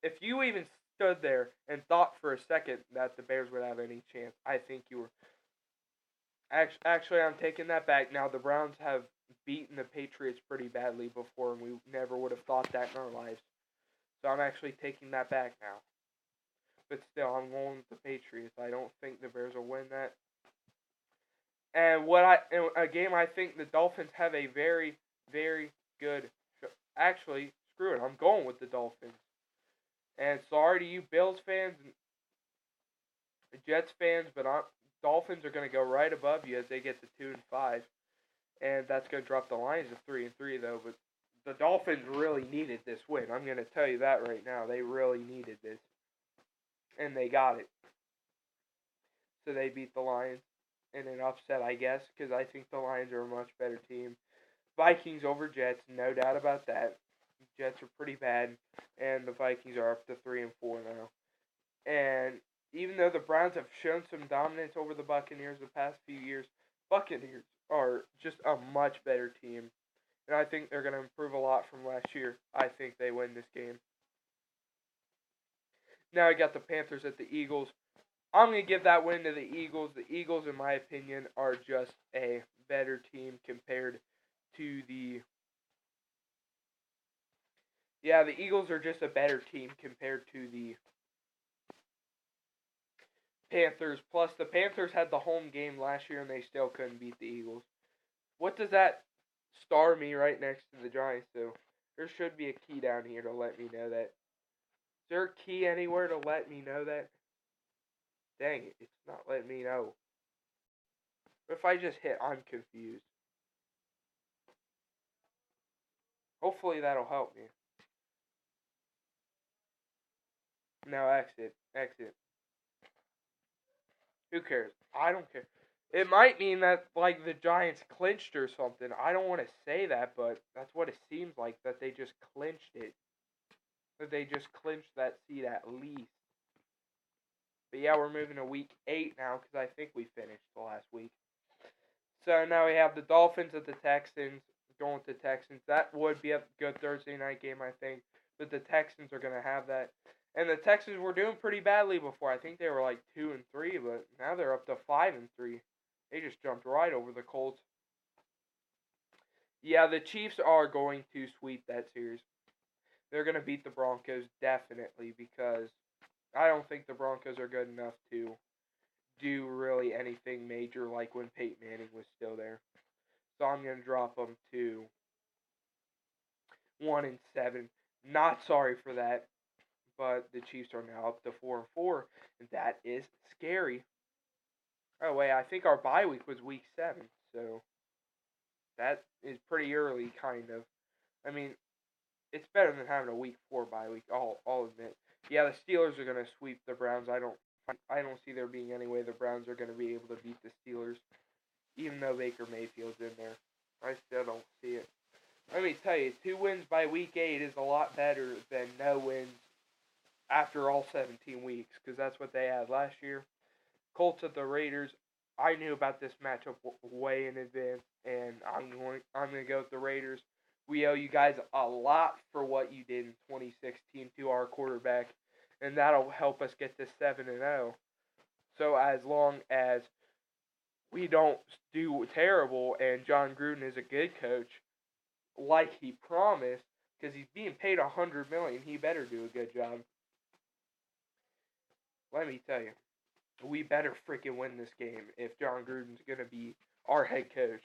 if you even stood there and thought for a second that the Bears would have any chance, I think you were. Actually, I'm taking that back. Now, the Browns have beaten the Patriots pretty badly before, and we never would have thought that in our lives. So I'm actually taking that back now. But still, I'm going with the Patriots. I don't think the Bears will win that. And in a game, I think the Dolphins have a very, very good. Actually, screw it. I'm going with the Dolphins. And sorry to you Bills fans and Jets fans, but Dolphins are going to go right above you as they get to 2-5. And that's going to drop the Lions to 3-3, though. But the Dolphins really needed this win. I'm going to tell you that right now. They really needed this. And they got it. So they beat the Lions in an upset, I guess, because I think the Lions are a much better team. Vikings over Jets, no doubt about that. Jets are pretty bad, and the Vikings are up to 3-4 now. And even though the Browns have shown some dominance over the Buccaneers the past few years, Buccaneers are just a much better team. And I think they're going to improve a lot from last year. I think they win this game. Now I got the Panthers at the Eagles. I'm going to give that win to the Eagles. The Eagles, in my opinion, are just a better team compared to the... Yeah, the Eagles are just a better team compared to the Panthers. Plus, the Panthers had the home game last year and they still couldn't beat the Eagles. What does that star me right next to the Giants, though? There should be a key down here to let me know that. Is there a key anywhere to let me know that? Dang it, it's not letting me know. If I just hit, I'm confused. Hopefully that'll help me. Now exit. Who cares? I don't care. It might mean that, like, the Giants clinched or something. I don't want to say that, but that's what it seems like, that they just clinched it. That they just clinched that seed at least. But yeah, we're moving to week 8 now, because I think we finished the last week. So now we have the Dolphins at the Texans. Going with the Texans. That would be a good Thursday night game, I think. But the Texans are going to have that. And the Texans were doing pretty badly before. I think they were like 2-3, but now they're up to 5-3. They just jumped right over the Colts. Yeah, the Chiefs are going to sweep that series. They're going to beat the Broncos, definitely, because I don't think the Broncos are good enough to do really anything major like when Peyton Manning was still there. So I'm going to drop them to 1-7. Not sorry for that, but the Chiefs are now up to 4-4, and that is scary. Oh wait, I think our bye week was week 7, so that is pretty early, kind of. I mean, it's better than having a week 4 bye week. I'll admit. Yeah, the Steelers are gonna sweep the Browns. I don't see there being any way the Browns are gonna be able to beat the Steelers, even though Baker Mayfield's in there. I still don't see it. Let me tell you, 2 wins by week 8 is a lot better than no wins after all 17 weeks, because that's what they had last year. Colts at the Raiders. I knew about this matchup way in advance, and I'm going to go with the Raiders. We owe you guys a lot for what you did in 2016 to our quarterback, and that'll help us get to 7-0. So as long as we don't do terrible and John Gruden is a good coach, like he promised, because he's being paid $100 million, he better do a good job. Let me tell you, we better freaking win this game if John Gruden's going to be our head coach.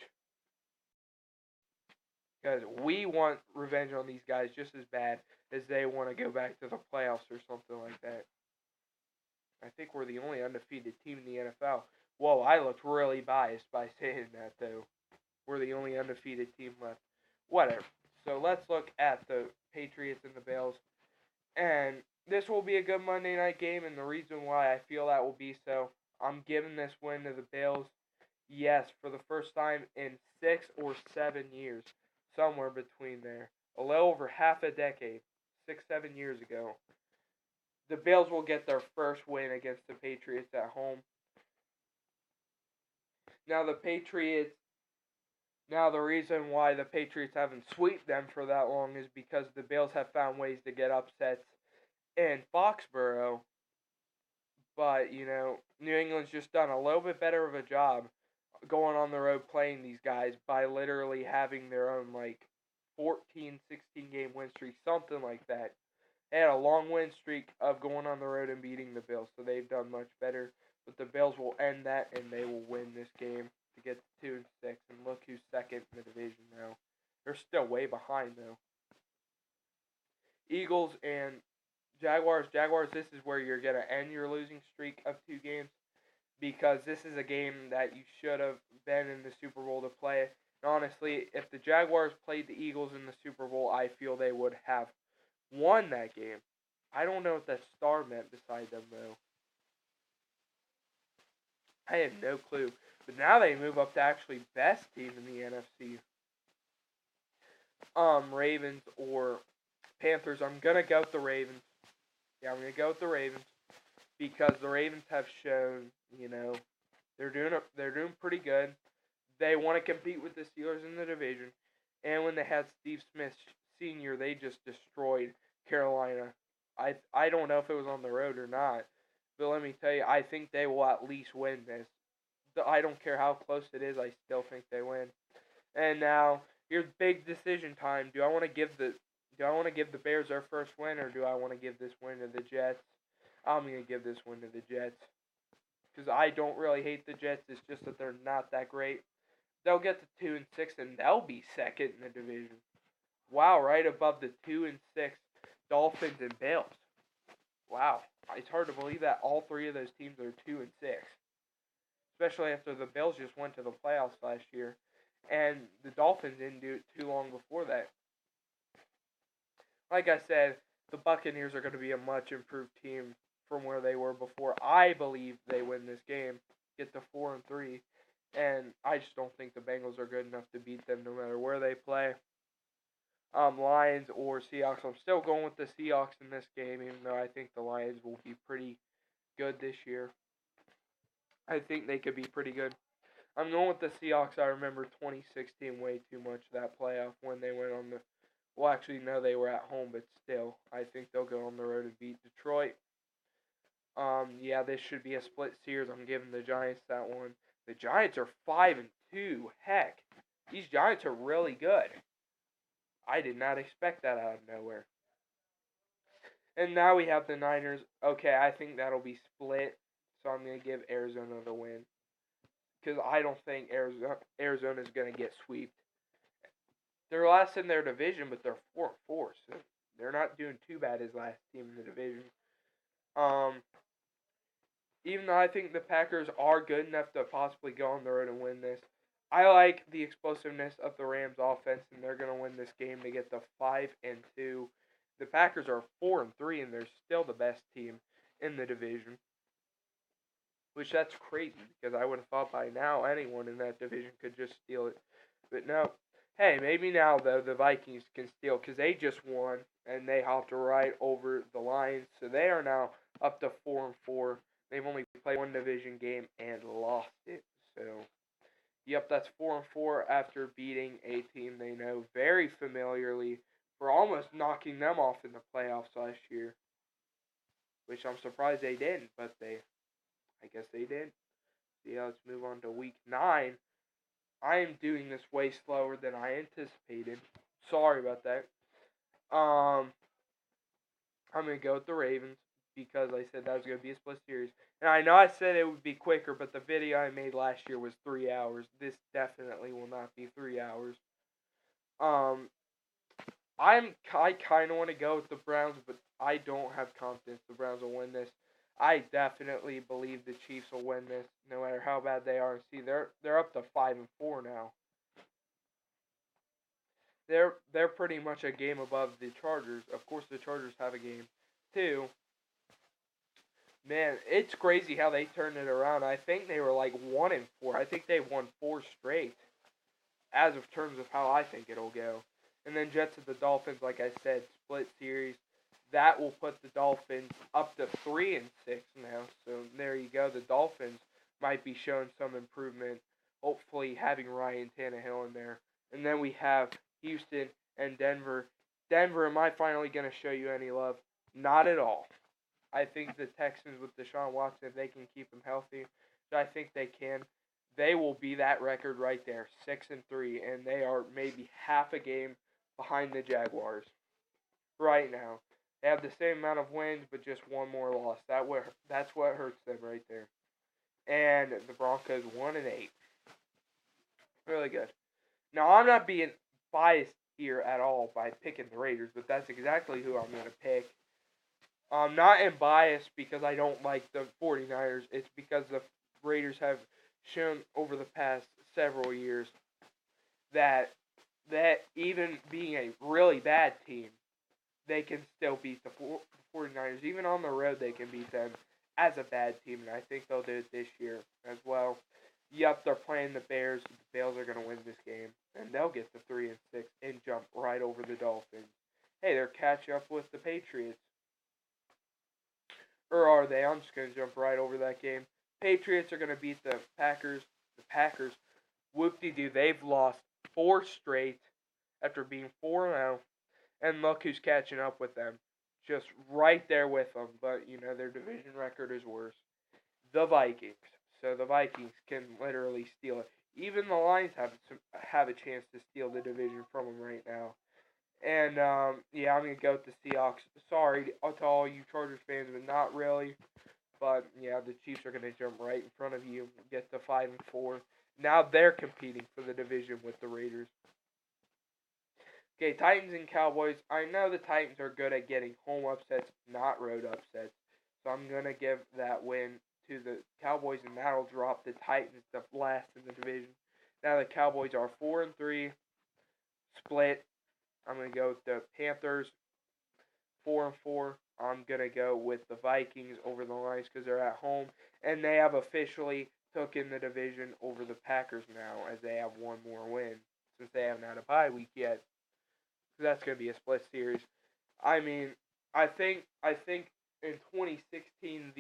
Because we want revenge on these guys just as bad as they want to go back to the playoffs or something like that. I think we're the only undefeated team in the NFL. Whoa, I looked really biased by saying that, though. We're the only undefeated team left. Whatever. So let's look at the Patriots and the Bills. And this will be a good Monday night game, and the reason why I feel that will be so, I'm giving this win to the Bills. Yes, for the first time in 6 or 7 years. Somewhere between there. A little over half a decade. 6-7 years ago. The Bills will get their first win against the Patriots at home. Now the reason why the Patriots haven't swept them for that long is because the Bills have found ways to get upsets in Foxborough. But, New England's just done a little bit better of a job going on the road playing these guys by literally having their own, 14, 16 game win streak, something like that. They had a long win streak of going on the road and beating the Bills, so they've done much better. But the Bills will end that, and they will win this game to get to 2-6. And look who's second in the division now. They're still way behind, though. Eagles and Jaguars. Jaguars, this is where you're going to end your losing streak of 2 games, because this is a game that you should have been in the Super Bowl to play. And honestly, if the Jaguars played the Eagles in the Super Bowl, I feel they would have won that game. I don't know what that star meant beside them, though. I had no clue. But now they move up to actually best team in the NFC. Ravens or Panthers. I'm going to go with the Ravens. Yeah, I'm going to go with the Ravens. Because the Ravens have shown, they're doing pretty good. They want to compete with the Steelers in the division. And when they had Steve Smith Sr., they just destroyed Carolina. I don't know if it was on the road or not. But let me tell you, I think they will at least win this. I don't care how close it is, I still think they win. And now, here's big decision time. Do I want to give the Bears their first win, or do I want to give this win to the Jets? I'm going to give this win to the Jets. Because I don't really hate the Jets. It's just that they're not that great. They'll get to 2-6, and they'll be second in the division. Wow, right above the 2-6 Dolphins and Bills. Wow, it's hard to believe that all 3 of those teams are 2-6. Especially after the Bills just went to the playoffs last year. And the Dolphins didn't do it too long before that. Like I said, the Buccaneers are going to be a much improved team from where they were before. I believe they win this game, get to 4-3. And I just don't think the Bengals are good enough to beat them no matter where they play. Lions or Seahawks. I'm still going with the Seahawks in this game, even though I think the Lions will be pretty good this year. I think they could be pretty good. I'm going with the Seahawks. I remember 2016 way too much, that playoff, when they went on the... Well, actually, no, they were at home, but still, I think they'll go on the road and beat Detroit. Yeah, this should be a split series. I'm giving the Giants that one. The Giants are 5-2. Heck, these Giants are really good. I did not expect that out of nowhere. And now we have the Niners. Okay, I think that'll be split. so I'm going to give Arizona the win. Because I don't think Arizona is going to get swept. They're last in their division, but they're 4-4, so they're not doing too bad as last team in the division. Even though I think the Packers are good enough to possibly go on the road and win this, I like the explosiveness of the Rams offense, and they're going to win this game to get to 5-2. The Packers are 4-3, and they're still the best team in the division. Which that's crazy, because I would have thought by now anyone in that division could just steal it. But no. Hey, maybe now, though, the Vikings can steal, because they just won, and they hopped right over the Lions. So they are now up to 4-4. They've only played one division game and lost it. So, yep, that's 4-4 after beating a team they know very familiarly for almost knocking them off in the playoffs last year. Which I'm surprised they didn't, but I guess they did. So yeah, let's move on to week 9. I am doing this way slower than I anticipated. Sorry about that. I'm going to go with the Ravens because I said that was going to be a split series. And I know I said it would be quicker, but the video I made last year was 3 hours. This definitely will not be 3 hours. I kind of want to go with the Browns, but I don't have confidence the Browns will win this. I definitely believe the Chiefs will win this, no matter how bad they are. See, they're up to 5-4 now. They're pretty much a game above the Chargers. Of course, the Chargers have a game too. Man, it's crazy how they turned it around. I think they were like 1-4. I think they won 4 straight, as of terms of how I think it'll go. And then Jets at the Dolphins, like I said, split series. That will put the Dolphins up to 3-6 now. So there you go. The Dolphins might be showing some improvement. Hopefully having Ryan Tannehill in there. And then we have Houston and Denver. Denver, am I finally going to show you any love? Not at all. I think the Texans with Deshaun Watson, if they can keep him healthy, which I think they can, they will be that record right there, 6-3, and they are maybe half a game behind the Jaguars right now. They have the same amount of wins, but just one more loss. That's what hurts them right there. And the Broncos 1-8. Really good. Now, I'm not being biased here at all by picking the Raiders, but that's exactly who I'm going to pick. I'm not in bias because I don't like the 49ers. It's because the Raiders have shown over the past several years that even being a really bad team, they can still beat the 49ers. Even on the road, they can beat them as a bad team, and I think they'll do it this year as well. Yep, they're playing the Bears. The Bears are going to win this game, and they'll get to 3-6 and jump right over the Dolphins. Hey, they're catching up with the Patriots. Or are they? I'm just going to jump right over that game. Patriots are going to beat the Packers. The Packers, whoop-de-doo, they've lost 4 straight after being 4-0. And look who's catching up with them. Just right there with them. But, their division record is worse. The Vikings. So the Vikings can literally steal it. Even the Lions have a chance to steal the division from them right now. And, I'm going to go with the Seahawks. Sorry to all you Chargers fans, but not really. But, the Chiefs are going to jump right in front of you, get to 5-4. Now they're competing for the division with the Raiders. Okay, Titans and Cowboys. I know the Titans are good at getting home upsets, not road upsets. So I'm going to give that win to the Cowboys, and that'll drop the Titans to last in the division. Now the Cowboys are 4-3, split. I'm going to go with the Panthers, 4-4. I'm going to go with the Vikings over the Lions because they're at home. And they have officially taken the division over the Packers now as they have one more win since they haven't had a bye week yet. So that's going to be a split series. I mean, I think in 2016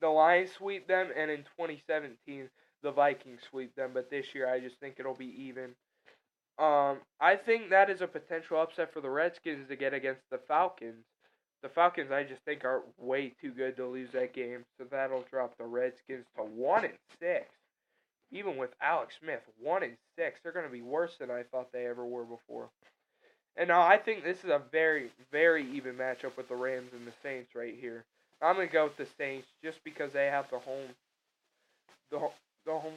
the Lions sweep them, and in 2017 the Vikings sweep them. But this year I just think it'll be even. I think that is a potential upset for the Redskins to get against the Falcons. The Falcons, I just think, are way too good to lose that game, so that'll drop the Redskins to 1-6. Even with Alex Smith, 1-6, they're going to be worse than I thought they ever were before. And now I think this is a very, very even matchup with the Rams and the Saints right here. I'm gonna go with the Saints just because they have the ho- the home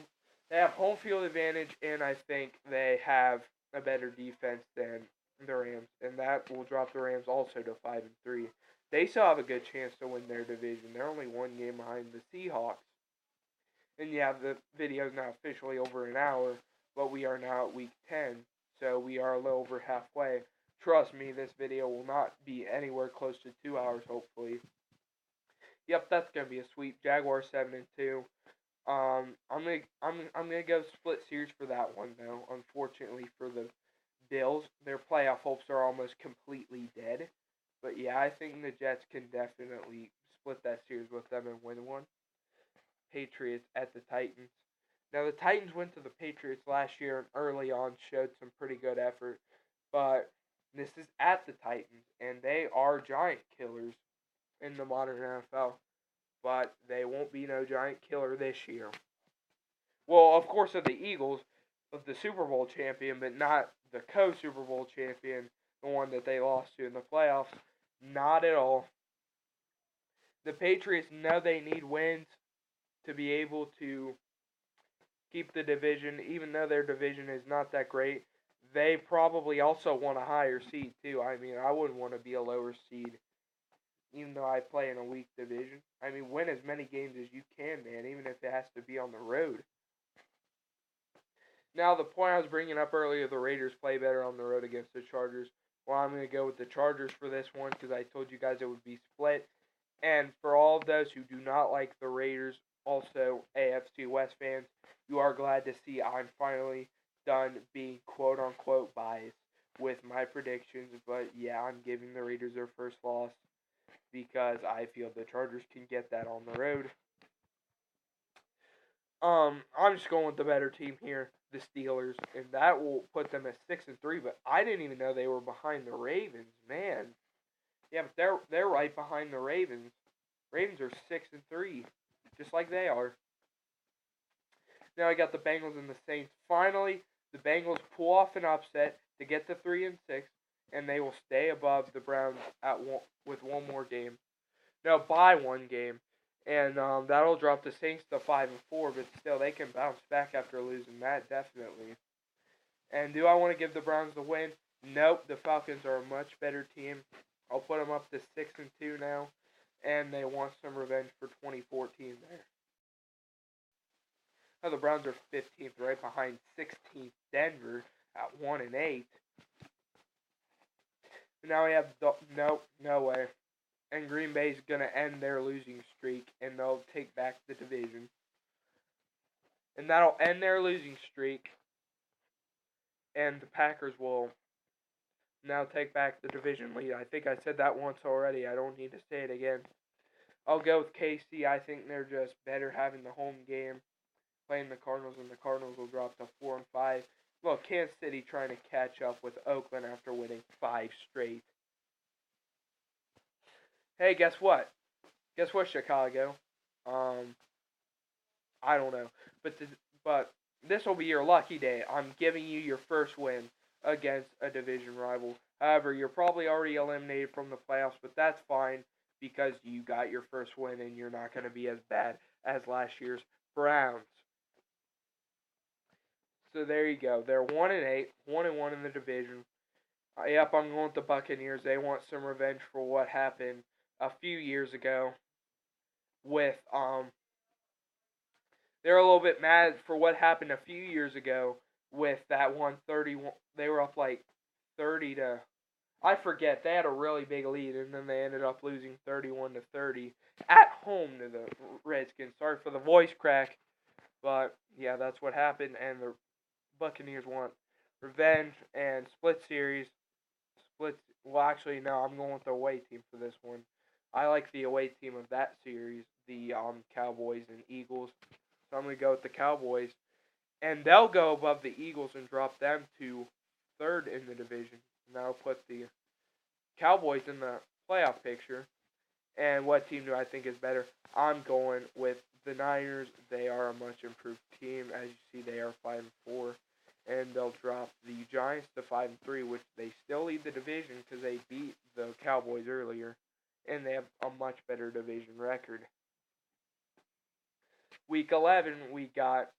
they have home field advantage, and I think they have a better defense than the Rams, and that will drop the Rams also to 5-3. They still have a good chance to win their division. They're only one game behind the Seahawks. And yeah, the video is now officially over an hour, but we are now at week 10, so we are a little over halfway. Trust me, this video will not be anywhere close to 2 hours, hopefully. Yep, that's gonna be a sweep. Jaguars 7-2. I'm gonna go split series for that one though. Unfortunately for the Bills, their playoff hopes are almost completely dead. But yeah, I think the Jets can definitely split that series with them and win one. Patriots at the Titans. Now the Titans went to the Patriots last year and early on showed some pretty good effort, but this is at the Titans and they are giant killers in the modern NFL. But they won't be no giant killer this year. Well, of course, of the Eagles, of the Super Bowl champion, but not the co-Super Bowl champion, the one that they lost to in the playoffs. Not at all. The Patriots know they need wins to be able to keep the division, even though their division is not that great. They probably also want a higher seed, too. I mean, I wouldn't want to be a lower seed, even though I play in a weak division. I mean, win as many games as you can, man, even if it has to be on the road. Now, the point I was bringing up earlier, the Raiders play better on the road against the Chargers. Well, I'm going to go with the Chargers for this one because I told you guys it would be split. And for all of those who do not like the Raiders, also AFC West fans, you are glad to see I'm finally done being quote-unquote biased with my predictions. But yeah, I'm giving the Raiders their first loss because I feel the Chargers can get that on the road. I'm just going with the better team here, the Steelers, and that will put them at 6-3. But I didn't even know they were behind the Ravens, man. Yeah, but they're right behind the Ravens. Ravens are 6-3, just like they are. Now I got the Bengals and the Saints. Finally, the Bengals pull off an upset to get to 3-6, and they will stay above the Browns with one more game. No, by one game. And that'll drop the Saints to 5-4, but still they can bounce back after losing that, definitely. And do I want to give the Browns the win? Nope. The Falcons are a much better team. I'll put them up to 6-2 now, and they want some revenge for 2014 there. Now the Browns are 15th, right behind 16th Denver at 1-8. Now we have no way. And Green Bay's going to end their losing streak, and they'll take back the division. And that'll end their losing streak, and the Packers will now take back the division lead. I think I said that once already. I don't need to say it again. I'll go with KC. I think they're just better having the home game, playing the Cardinals, and the Cardinals will drop to 4-5. Well, Kansas City trying to catch up with Oakland after winning 5 straight. Hey, guess what? Guess what, Chicago? I don't know, but this will be your lucky day. I'm giving you your first win against a division rival. However, you're probably already eliminated from the playoffs, but that's fine because you got your first win and you're not going to be as bad as last year's Browns. So there you go. They're 1-8, 1-1 in the division. Yep, I'm going with the Buccaneers. They want some revenge for what happened a few years ago with they're a little bit mad for what happened a few years ago with that 131. They were up like 30 to I forget. They had a really big lead and then they ended up losing 31-30 at home to the Redskins. Sorry for the voice crack, but yeah, that's what happened and the Buccaneers want revenge and split series. Well, actually, no, I'm going with the away team for this one. I like the away team of that series, the Cowboys and Eagles. So I'm going to go with the Cowboys. And they'll go above the Eagles and drop them to third in the division. And that'll put the Cowboys in the playoff picture. And what team do I think is better? I'm going with the Niners. They are a much improved team. As you see, they are 5-4. And they'll drop the Giants to 5-3, which they still lead the division because they beat the Cowboys earlier. and they have a much better division record. Week 11, we got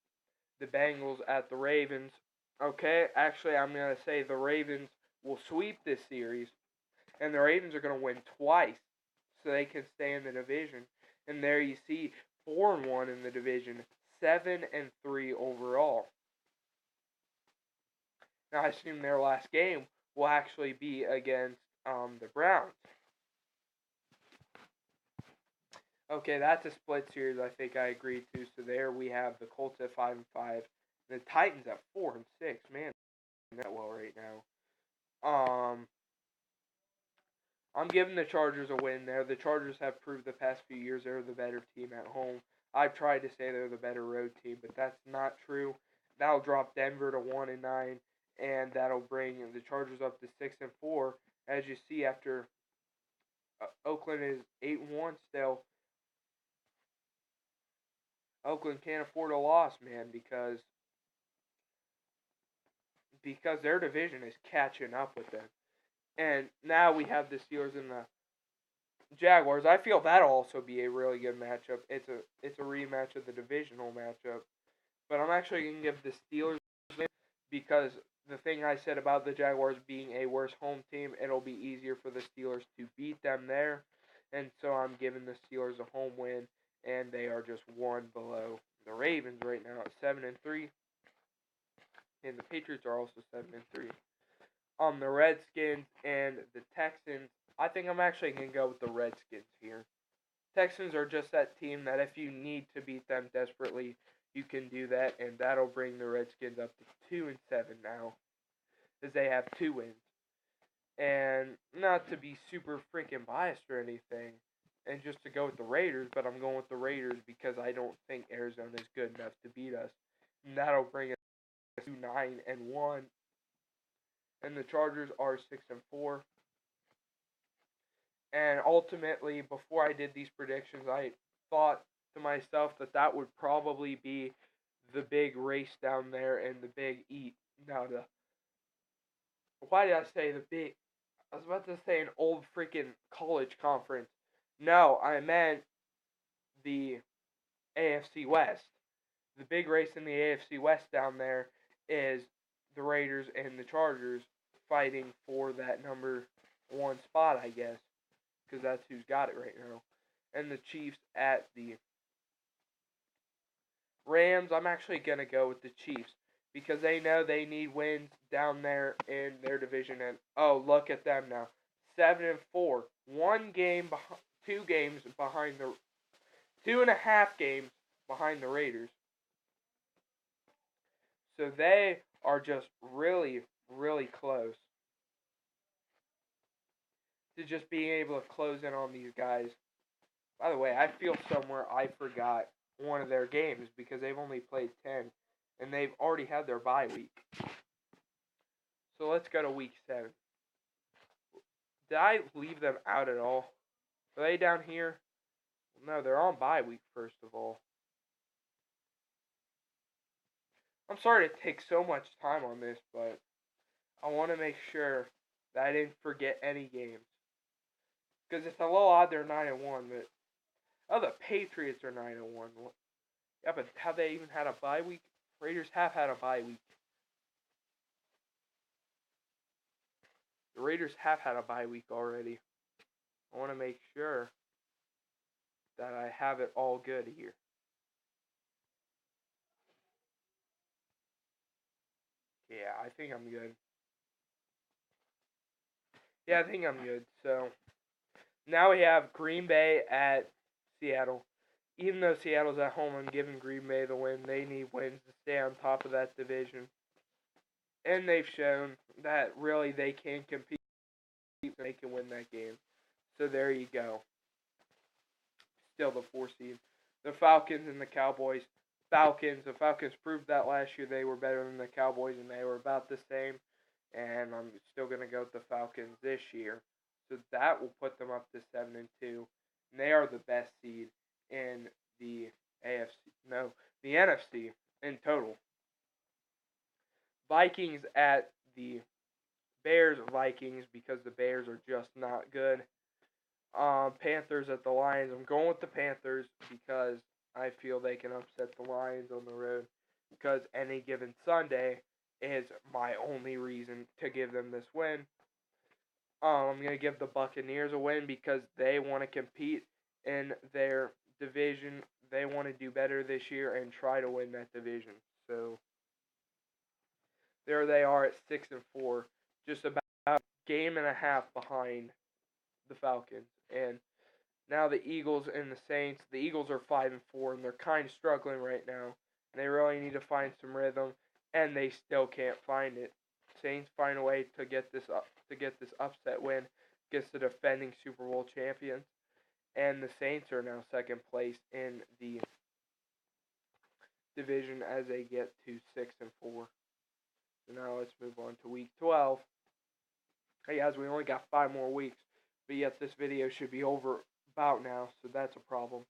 the Bengals at the Ravens. Okay, actually, I'm going to say the Ravens will sweep this series, and the Ravens are going to win twice so they can stay in the division. And there you see 4-1 in the division, 7-3 overall. Now, I assume their last game will actually be against the Browns. Okay, that's a split series. I think I agree to. So there we have the Colts at 5-5, the Titans at 4-6. Man, that well right now. I'm giving the Chargers a win there. The Chargers have proved the past few years they're the better team at home. I've tried to say they're the better road team, but that's not true. That'll drop Denver to 1-9, and that'll bring the Chargers up to 6-4. As you see, after Oakland is 8-1 still. Oakland can't afford a loss, man, because their division is catching up with them. And now we have the Steelers and the Jaguars. I feel that'll also be a really good matchup. It's a rematch of the divisional matchup. But I'm actually going to give the Steelers because the thing I said about the Jaguars being a worse home team, it'll be easier for the Steelers to beat them there. And so I'm giving the Steelers a home win, and they are just one below the Ravens right now at 7-3. And the Patriots are also 7-3. The Redskins and the Texans, I think I'm actually going to go with the Redskins here. Texans are just that team that if you need to beat them desperately, you can do that, and that'll bring the Redskins up to 2-7 now, as they have 2 wins. And not to be super freaking biased or anything, and just to go with the Raiders, but I'm going with the Raiders because I don't think Arizona is good enough to beat us. And that'll bring us to 9-1. And the Chargers are 6-4. And ultimately, before I did these predictions, I thought to myself that would probably be the big race down there and the big eat. Now, why did I say the big? I was about to say an old freaking college conference. No, I meant the AFC West. The big race in the AFC West down there is the Raiders and the Chargers fighting for that number 1 spot, I guess, because that's who's got it right now. And the Chiefs at the Rams. I'm actually going to go with the Chiefs because they know they need wins down there in their division. And oh, look at them now, 7-4, 2 games behind the 2.5 games behind the Raiders. So they are just really, really close to just being able to close in on these guys. By the way, I feel somewhere I forgot one of their games because they've only played 10 and they've already had their bye week. So let's go to week 7. Did I leave them out at all? Are they down here? No, they're on bye week, first of all. I'm sorry to take so much time on this, but I want to make sure that I didn't forget any games. Because it's a little odd they're 9-1, but the Patriots are 9-1. Yeah, but have they even had a bye week? Raiders have had a bye week. The Raiders have had a bye week already. I want to make sure that I have it all good here. Yeah, I think I'm good. Yeah, I think I'm good. So, now we have Green Bay at Seattle. Even though Seattle's at home, I'm giving Green Bay the win. They need wins to stay on top of that division. And they've shown that really they can compete and they can win that game. So there you go. Still the 4 seed. The Falcons and the Cowboys. The Falcons proved that last year they were better than the Cowboys and they were about the same. And I'm still going to go with the Falcons this year. So that will put them up to 7-2. And they are the best seed in the NFC in total. Vikings at the Bears. Vikings, because the Bears are just not good. Panthers at the Lions. I'm going with the Panthers because I feel they can upset the Lions on the road. Because any given Sunday is my only reason to give them this win. I'm going to give the Buccaneers a win because they want to compete in their division. They want to do better this year and try to win that division. So there they are at 6-4, just about a game and a half behind the Falcons. And now the Eagles and the Saints. The Eagles are 5-4, and they're kind of struggling right now. They really need to find some rhythm, and they still can't find it. Saints find a way to get this upset win against the defending Super Bowl champions, and the Saints are now second place in the division as they get to 6-4. So now let's move on to Week 12. Hey guys, we only got 5 more weeks, but yet this video should be over about now, so that's a problem.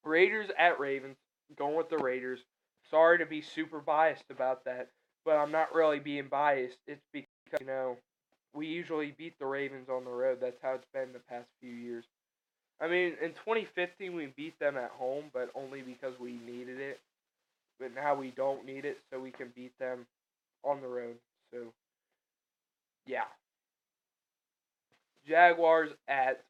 Raiders at Ravens, going with the Raiders. Sorry to be super biased about that, but I'm not really being biased. It's because, we usually beat the Ravens on the road. That's how it's been the past few years. I mean, in 2015 we beat them at home, but only because we needed it. But now we don't need it, so we can beat them on the road. So, yeah. Jaguars at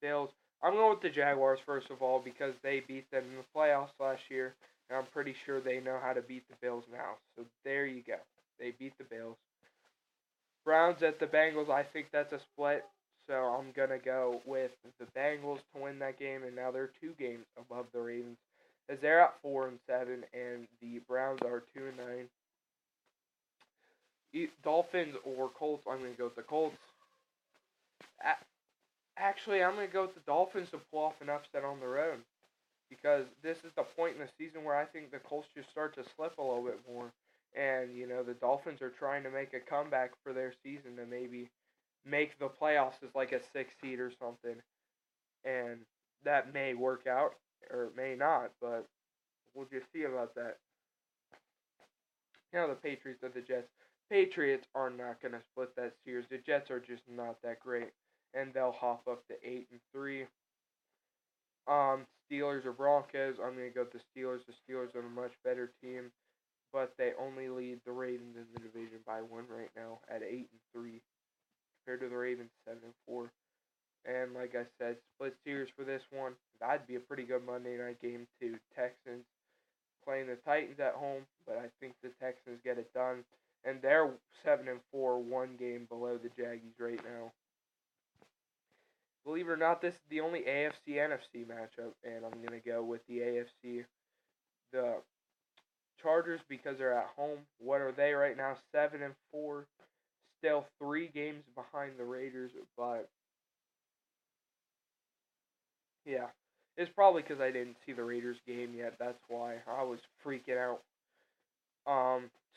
Bills. I'm going with the Jaguars, first of all, because they beat them in the playoffs last year, and I'm pretty sure they know how to beat the Bills now. So there you go. They beat the Bills. Browns at the Bengals. I think that's a split, so I'm going to go with the Bengals to win that game, and now they're 2 games above the Ravens, as they're at 4-7, and the Browns are 2-9. Dolphins or Colts. I'm going to go with the Colts. Actually, I'm going to go with the Dolphins to pull off an upset on the road, because this is the point in the season where I think the Colts just start to slip a little bit more. And, the Dolphins are trying to make a comeback for their season to maybe make the playoffs as like a 6 seed or something. And that may work out, or it may not, but we'll just see about that. The Patriots or the Jets. Patriots are not going to split that series. The Jets are just not that great, and they'll hop up to 8-3. Steelers or Broncos. I'm going to go with the Steelers. The Steelers are a much better team, but they only lead the Ravens in the division by 1 right now at 8-3, compared to the Ravens 7-4. And like I said, split series for this one. That'd be a pretty good Monday night game too. Texans playing the Titans at home, but I think the Texans get it done, and they're 7-4, 1 game below the Jaggies right now. Believe it or not, this is the only AFC-NFC matchup, and I'm going to go with the AFC. The Chargers, because they're at home. What are they right now? 7-4. Still 3 games behind the Raiders, but yeah. It's probably because I didn't see the Raiders game yet. That's why I was freaking out.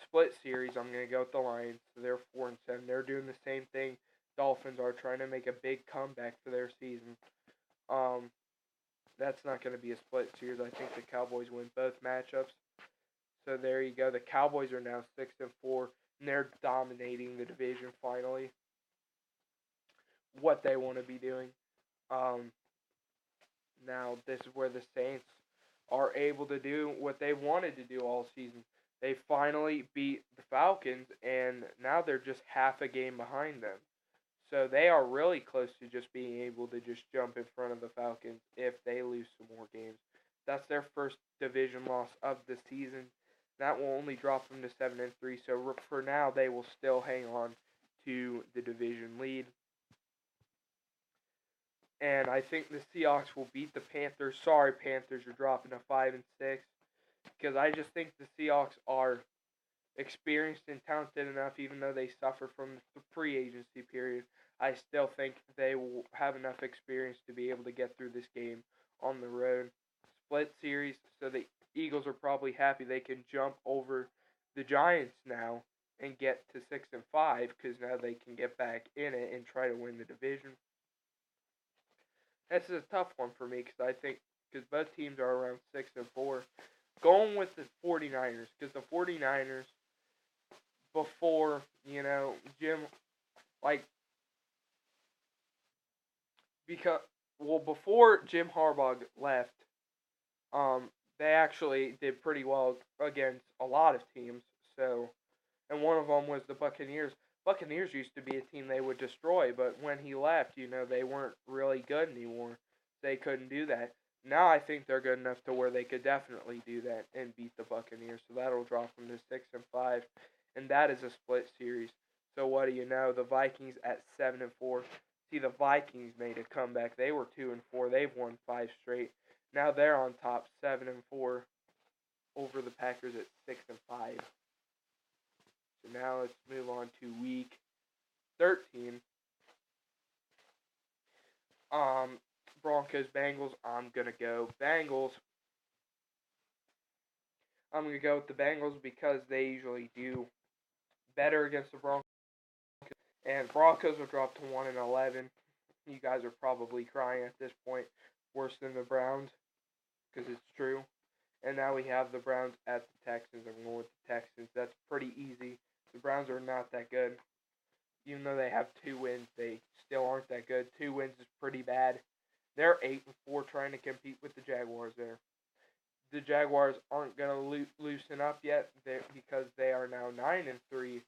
Split series, I'm going to go with the Lions. So they're 4-7. They're doing the same thing Dolphins are, trying to make a big comeback for their season. That's not going to be a split series. I think the Cowboys win both matchups. So there you go. The Cowboys are now 6-4, and they're dominating the division finally. What they want to be doing. Now this is where the Saints are able to do what they wanted to do all season. They finally beat the Falcons, and now they're just half a game behind them. So they are really close to just being able to just jump in front of the Falcons if they lose some more games. That's their first division loss of the season. That will only drop them to 7-3. So for now, they will still hang on to the division lead. And I think the Seahawks will beat the Panthers. Sorry, Panthers, you're dropping to 5-6. Because I just think the Seahawks are experienced and talented enough, even though they suffer from the free agency period. I still think they will have enough experience to be able to get through this game on the road. Split series, so the Eagles are probably happy they can jump over the Giants now and get to 6-5, because now they can get back in it and try to win the division. This is a tough one for me, because both teams are around 6-4. Going with the 49ers, because the 49ers, before, Jim, because before Jim Harbaugh left, um, they actually did pretty well against a lot of teams. So, and one of them was the Buccaneers. Buccaneers used to be a team they would destroy, but when he left, they weren't really good anymore. They couldn't do that. Now I think they're good enough to where they could definitely do that and beat the Buccaneers. So that'll drop them to 6-5, and that is a split series. So what do you know? The Vikings at 7-4. See, the Vikings made a comeback. They were 2-4. They've won 5 straight. Now they're on top, 7-4, over the Packers at 6-5. So now let's move on to week 13. Broncos, Bengals. I'm gonna go Bengals. I'm gonna go with the Bengals because they usually do better against the Broncos. And Broncos will drop to 1-11. You guys are probably crying at this point, worse than the Browns, because it's true. And now we have the Browns at the Texans. I'm going with the Texans. That's pretty easy. The Browns are not that good. Even though they have 2 wins, they still aren't that good. 2 wins is pretty bad. They're 8-4 trying to compete with the Jaguars there. The Jaguars aren't going to loosen up yet because they are now 9-3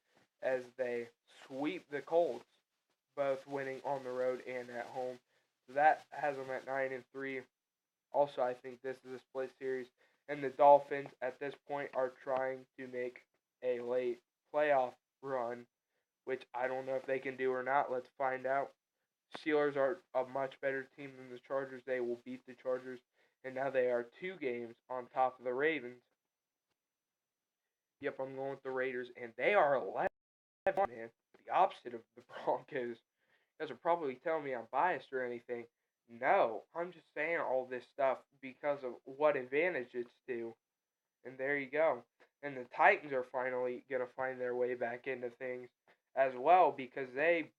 as they sweep the Colts, both winning on the road and at home. So that has them at 9-3. Also, I think this is a split series. And the Dolphins, at this point, are trying to make a late playoff run, which I don't know if they can do or not. Let's find out. Steelers are a much better team than the Chargers. They will beat the Chargers. And now they are 2 games on top of the Ravens. Yep, I'm going with the Raiders. And they are 11, man. The opposite of the Broncos. You guys are probably telling me I'm biased or anything. No, I'm just saying all this stuff because of what advantage it's to. And there you go. And the Titans are finally going to find their way back into things as well because they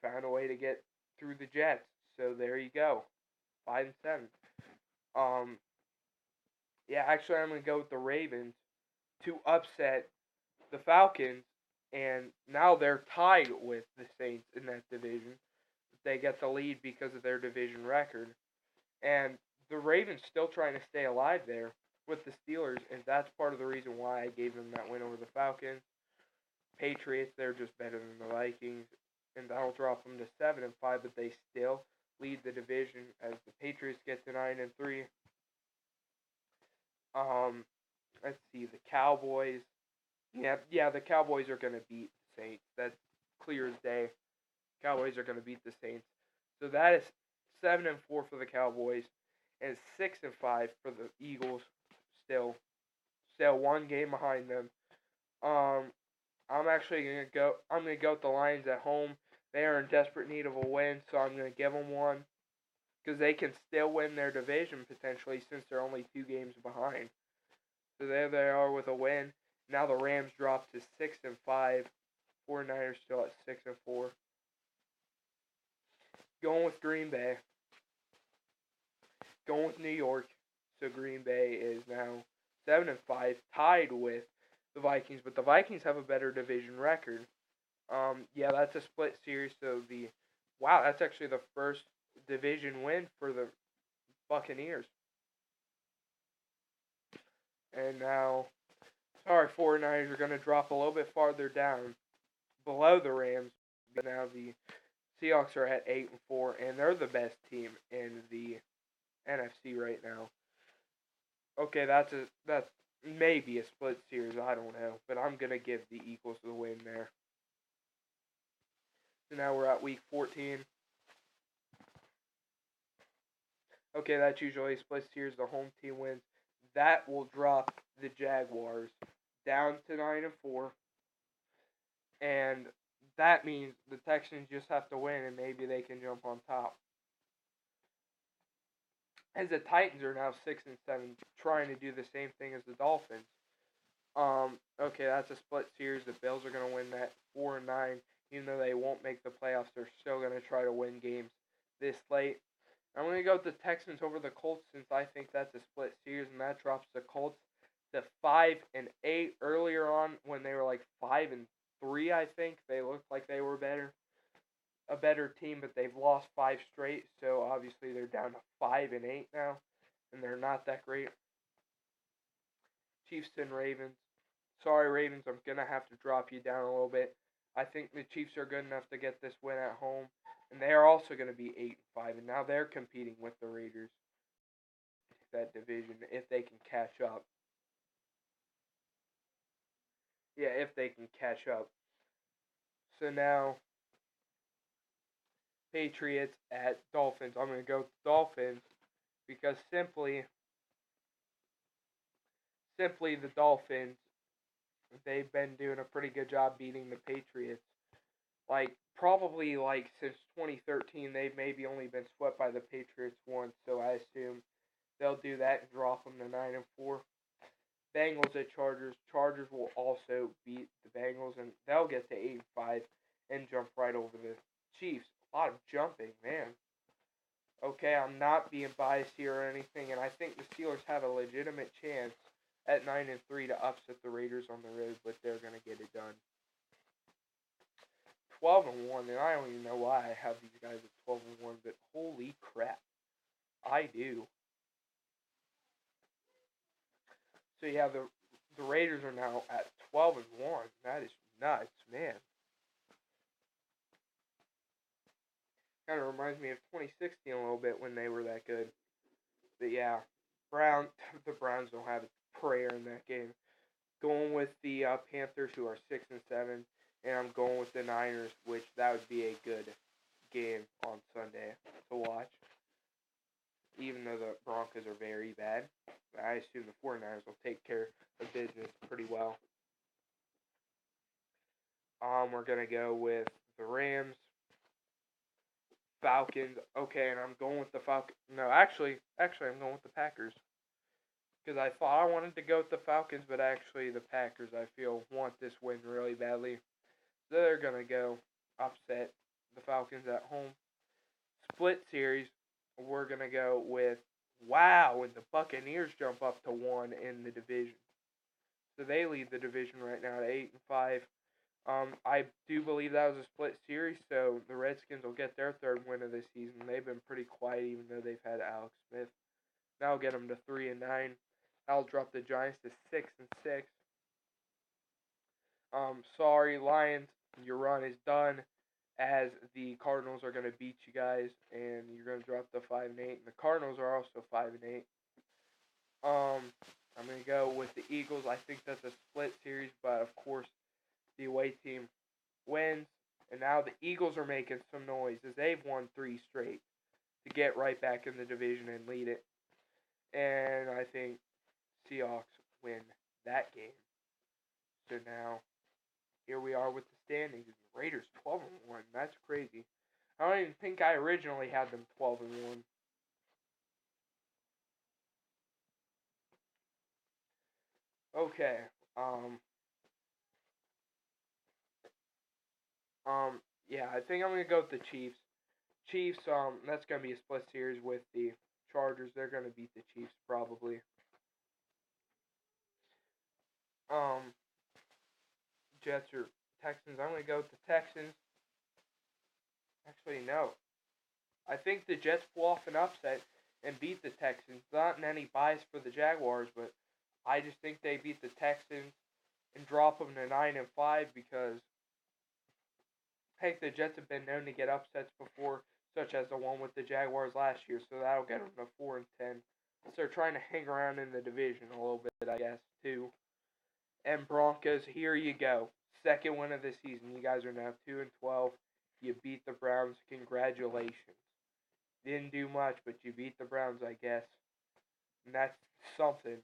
found a way to get through the Jets. So there you go. 5-7. Yeah, actually I'm going to go with the Ravens to upset the Falcons, and now they're tied with the Saints in that division. They get the lead because of their division record. And the Ravens still trying to stay alive there with the Steelers, and that's part of the reason why I gave them that win over the Falcons. Patriots, they're just better than the Vikings, and that'll drop them to 7-5, but they still lead the division as the Patriots get to 9-3. Let's see, the Cowboys. Yeah, the Cowboys are gonna beat the Saints. That's clear as day. Cowboys are gonna beat the Saints. So that is 7-4 for the Cowboys, and 6-5 for the Eagles. Still 1 game behind them. I'm actually gonna go. I'm gonna go with the Lions at home. They are in desperate need of a win, so I'm gonna give them one because they can still win their division potentially since they're only 2 games behind. So there they are with a win. Now the Rams drop to 6-5. 49ers still at 6-4. Going with Green Bay. Going with New York. So Green Bay is now 7-5, tied with the Vikings, but the Vikings have a better division record. Yeah, that's a split series. So that's actually the first division win for the Buccaneers. And now, 49ers are going to drop a little bit farther down below the Rams. But now the Seahawks are at 8-4, and they're the best team in the NFC right now. Okay, that's maybe a split series. I don't know, but I'm gonna give the Eagles the win there. So now we're at week 14. Okay, that's usually a split series. The home team wins. That will drop the Jaguars down to 9-4, and that means the Texans just have to win, and maybe they can jump on top. As the Titans are now 6-7, trying to do the same thing as the Dolphins. Okay, that's a split series. The Bills are gonna win that 4-9, even though they won't make the playoffs. They're still gonna try to win games this late. I'm gonna go with the Texans over the Colts since I think that's a split series, and that drops the Colts to 5-8. Earlier on, when they were like 5-3, I think they looked like they were better. a better team, but they've lost 5 straight, so obviously they're down to 5-8 now, and they're not that great. Chiefs and Ravens. Sorry, Ravens, I'm gonna have to drop you down a little bit. I think the Chiefs are good enough to get this win at home, and they are also going to be 8-5, and now they're competing with the Raiders. That division, if they can catch up. Yeah, if they can catch up. So now, Patriots at Dolphins. I'm going to go with Dolphins because simply the Dolphins, they've been doing a pretty good job beating the Patriots. Probably since 2013, they've maybe only been swept by the Patriots once, so I assume they'll do that and drop them to 9-4. Bengals at Chargers. Chargers will also beat the Bengals, and they'll get to 8-5 and jump right over the Chiefs. A lot of jumping, man. Okay, I'm not being biased here or anything, and I think the Steelers have a legitimate chance at 9-3 to upset the Raiders on the road, but they're gonna get it done. 12-1, and I don't even know why I have these guys at 12-1, but holy crap, I do. So yeah, the Raiders are now at 12-1. That is nuts, man. Kind of reminds me of 2016 a little bit when they were that good. But yeah, the Browns don't have a prayer in that game. Going with the Panthers, who are 6-7, and I'm going with the Niners, which that would be a good game on Sunday to watch. Even though the Broncos are very bad, I assume the 49ers will take care of business pretty well. We're going to go with the Rams. Falcons. Okay, and I'm going with the Falcons. No, actually, I'm going with the Packers. Because I thought I wanted to go with the Falcons, but actually the Packers, I feel, want this win really badly. So they're going to go upset the Falcons at home. Split series. We're going to go with, and the Buccaneers jump up to 1 in the division. So they lead the division right now at 8-5. I do believe that was a split series, so the Redskins will get their third win of the season. They've been pretty quiet even though they've had Alex Smith. That'll get them to 3-9. That'll drop the Giants to 6-6. Sorry, Lions, your run is done, as the Cardinals are going to beat you guys, and you're going to drop to 5-8. And the Cardinals are also 5-8. I'm going to go with the Eagles. I think that's a split series, but of course, the away team wins. And now the Eagles are making some noise as they've won 3 straight to get right back in the division and lead it. And I think Seahawks win that game. So now, here we are with the standings. The Raiders 12-1. That's crazy. I don't even think I originally had them 12-1. Okay. Yeah, I think I'm gonna go with the Chiefs. Chiefs, that's gonna be a split series with the Chargers. They're gonna beat the Chiefs probably. Jets or Texans. I'm gonna go with the Texans. Actually, no. I think the Jets pull off an upset and beat the Texans. Not in any bias for the Jaguars, but I just think they beat the Texans and drop them to 9-5 because, heck, the Jets have been known to get upsets before, such as the one with the Jaguars last year. So that'll get them to 4-10. So they're trying to hang around in the division a little bit, I guess, too. And Broncos, here you go. Second win of the season. You guys are now 2-12. You beat the Browns. Congratulations. Didn't do much, but you beat the Browns, I guess. And that's something.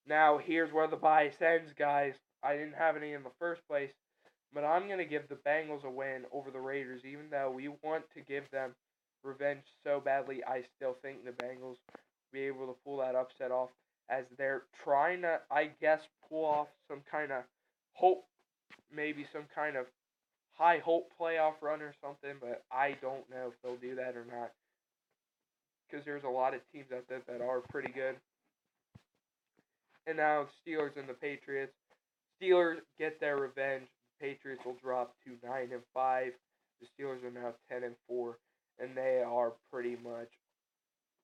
Now, here's where the bias ends, guys. I didn't have any in the first place, but I'm going to give the Bengals a win over the Raiders. Even though we want to give them revenge so badly, I still think the Bengals will be able to pull that upset off, as they're trying to, I guess, pull off some kind of hope, maybe some kind of high hope playoff run or something, but I don't know if they'll do that or not, because there's a lot of teams out there that are pretty good. And now Steelers and the Patriots. Steelers get their revenge. The Patriots will drop to 9-5. The Steelers are now 10-4, and they are pretty much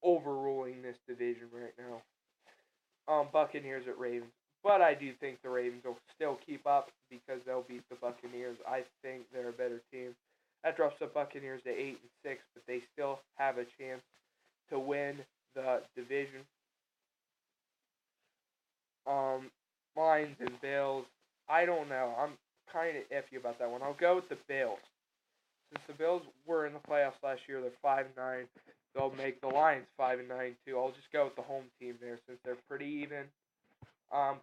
overruling this division right now. Buccaneers at Ravens. But I do think the Ravens will still keep up because they'll beat the Buccaneers. I think they're a better team. That drops the Buccaneers to 8-6, but they still have a chance to win the division. Lions and Bills. I don't know. I'm kind of iffy about that one. I'll go with the Bills. Since the Bills were in the playoffs last year, they're 5-9. They'll make the Lions 5-9 too. I'll just go with the home team there since they're pretty even.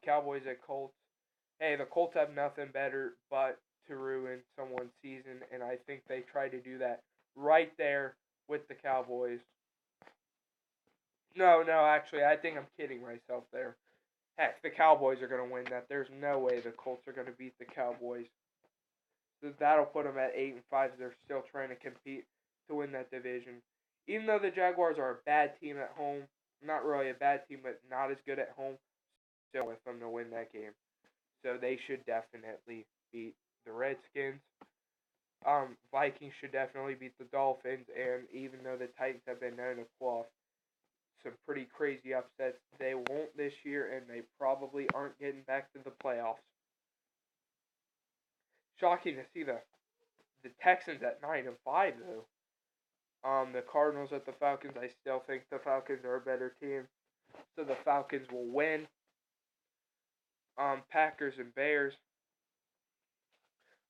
Cowboys at Colts. Hey, the Colts have nothing better but to ruin someone's season, and I think they try to do that right there with the Cowboys. No, actually, I think I'm kidding myself there. Heck, the Cowboys are going to win that. There's no way the Colts are going to beat the Cowboys. So that'll put them at 8-5. They're still trying to compete to win that division. Even though the Jaguars are a bad team at home, not really a bad team, but not as good at home, still with them to win that game. So they should definitely beat the Redskins. Vikings should definitely beat the Dolphins, and even though the Titans have been known to pull off some pretty crazy upsets, they won't this year, and they probably aren't getting back to the playoffs. Shocking to see the Texans at 9-5 though. The Cardinals at the Falcons. I still think the Falcons are a better team, so the Falcons will win. Packers and Bears.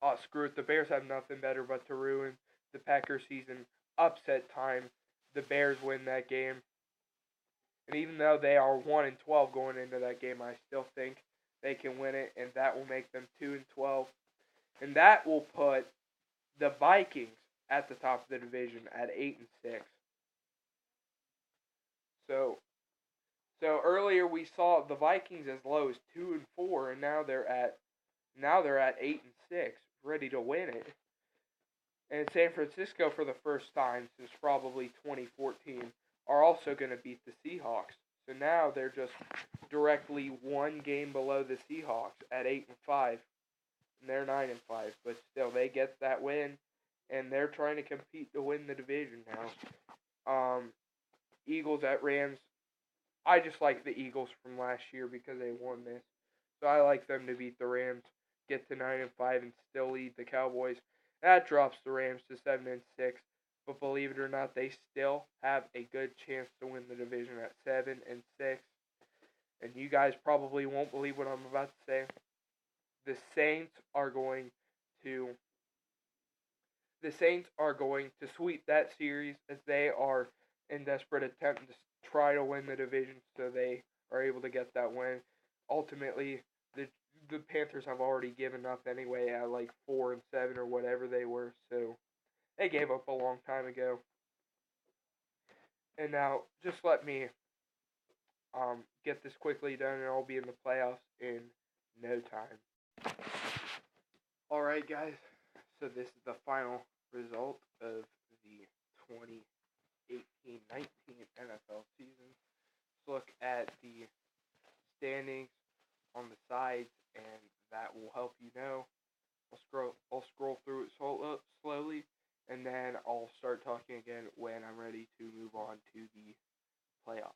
Oh, screw it. The Bears have nothing better but to ruin the Packers season. Upset time. The Bears win that game. And even though they are 1-12 going into that game, I still think they can win it, and that will make them 2-12. And that will put the Vikings at the top of the division at 8-6. So earlier we saw the Vikings as low as 2-4, and now they're at 8-6, ready to win it. And San Francisco, for the first time since probably 2014, are also going to beat the Seahawks. So now they're just directly one game below the Seahawks at 8-5, and they're 9-5. But still, they get that win, and they're trying to compete to win the division now. Eagles at Rams. I just like the Eagles from last year because they won this. So I like them to beat the Rams, get to 9-5, and still lead the Cowboys. That drops the Rams to 7-6. But believe it or not, they still have a good chance to win the division at 7-6. And you guys probably won't believe what I'm about to say. The Saints are going to sweep that series as they are in desperate attempt to try to win the division, so they are able to get that win. Ultimately, the Panthers have already given up anyway at like 4-7 or whatever they were, so they gave up a long time ago. And now, just let me get this quickly done, and I'll be in the playoffs in no time. Alright, guys, so this is the final result of the 2018-19 NFL season. Let's look at the standings on the sides, and that will help you know. I'll scroll through it slowly, and then I'll start talking again when I'm ready to move on to the playoffs.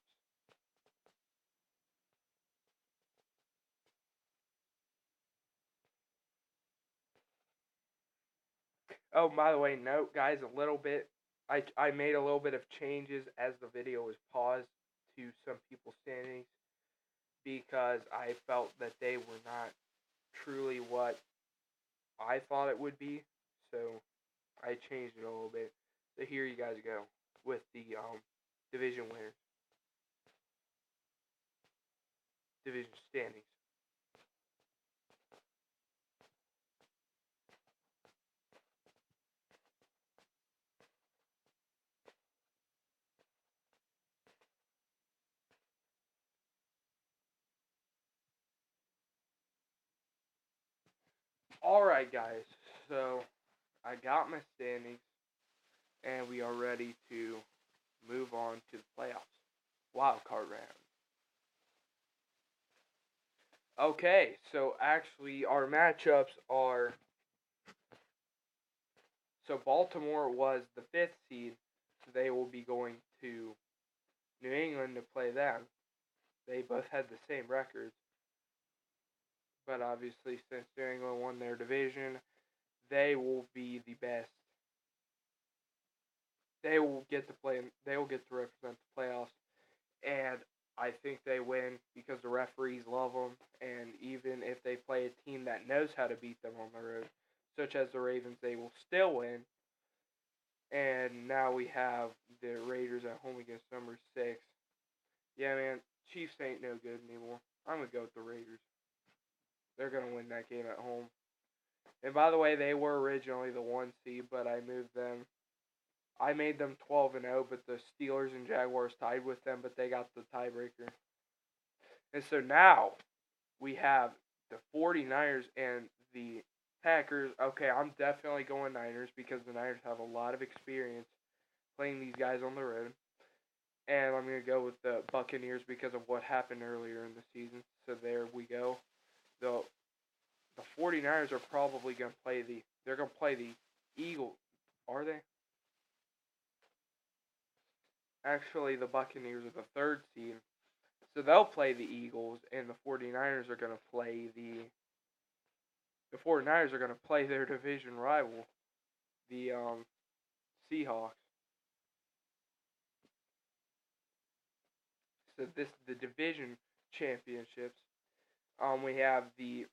Oh, by the way, note, guys, I made a little bit of changes as the video was paused to some people's standings because I felt that they were not truly what I thought it would be, so I changed it a little bit. So here you guys go with the division winners. Division standings. Alright, guys, so I got my standings, and we are ready to move on to the playoffs. Wild card round. Okay, so actually our matchups are So Baltimore was the 5th seed. So they will be going to New England to play them. They both had the same records. But obviously, since New England won their division, they will be the best. They will get to play. They will get to represent the playoffs, and I think they win because the referees love them. And even if they play a team that knows how to beat them on the road, such as the Ravens, they will still win. And now we have the Raiders at home against number 6. Yeah, man, Chiefs ain't no good anymore. I'm gonna go with the Raiders. They're gonna win that game at home. And by the way, they were originally the 1 seed, but I moved them. I made them 12-0, but the Steelers and Jaguars tied with them, but they got the tiebreaker. And so now we have the 49ers and the Packers. Okay, I'm definitely going Niners because the Niners have a lot of experience playing these guys on the road. And I'm going to go with the Buccaneers because of what happened earlier in the season. So there we go. The 49ers are probably going to play they're going to play the Eagles. Are they? Actually, the Buccaneers are the 3rd seed. So they'll play the Eagles, and the 49ers are going to play the 49ers are going to play their division rival, the Seahawks. So this is the division championships. We have the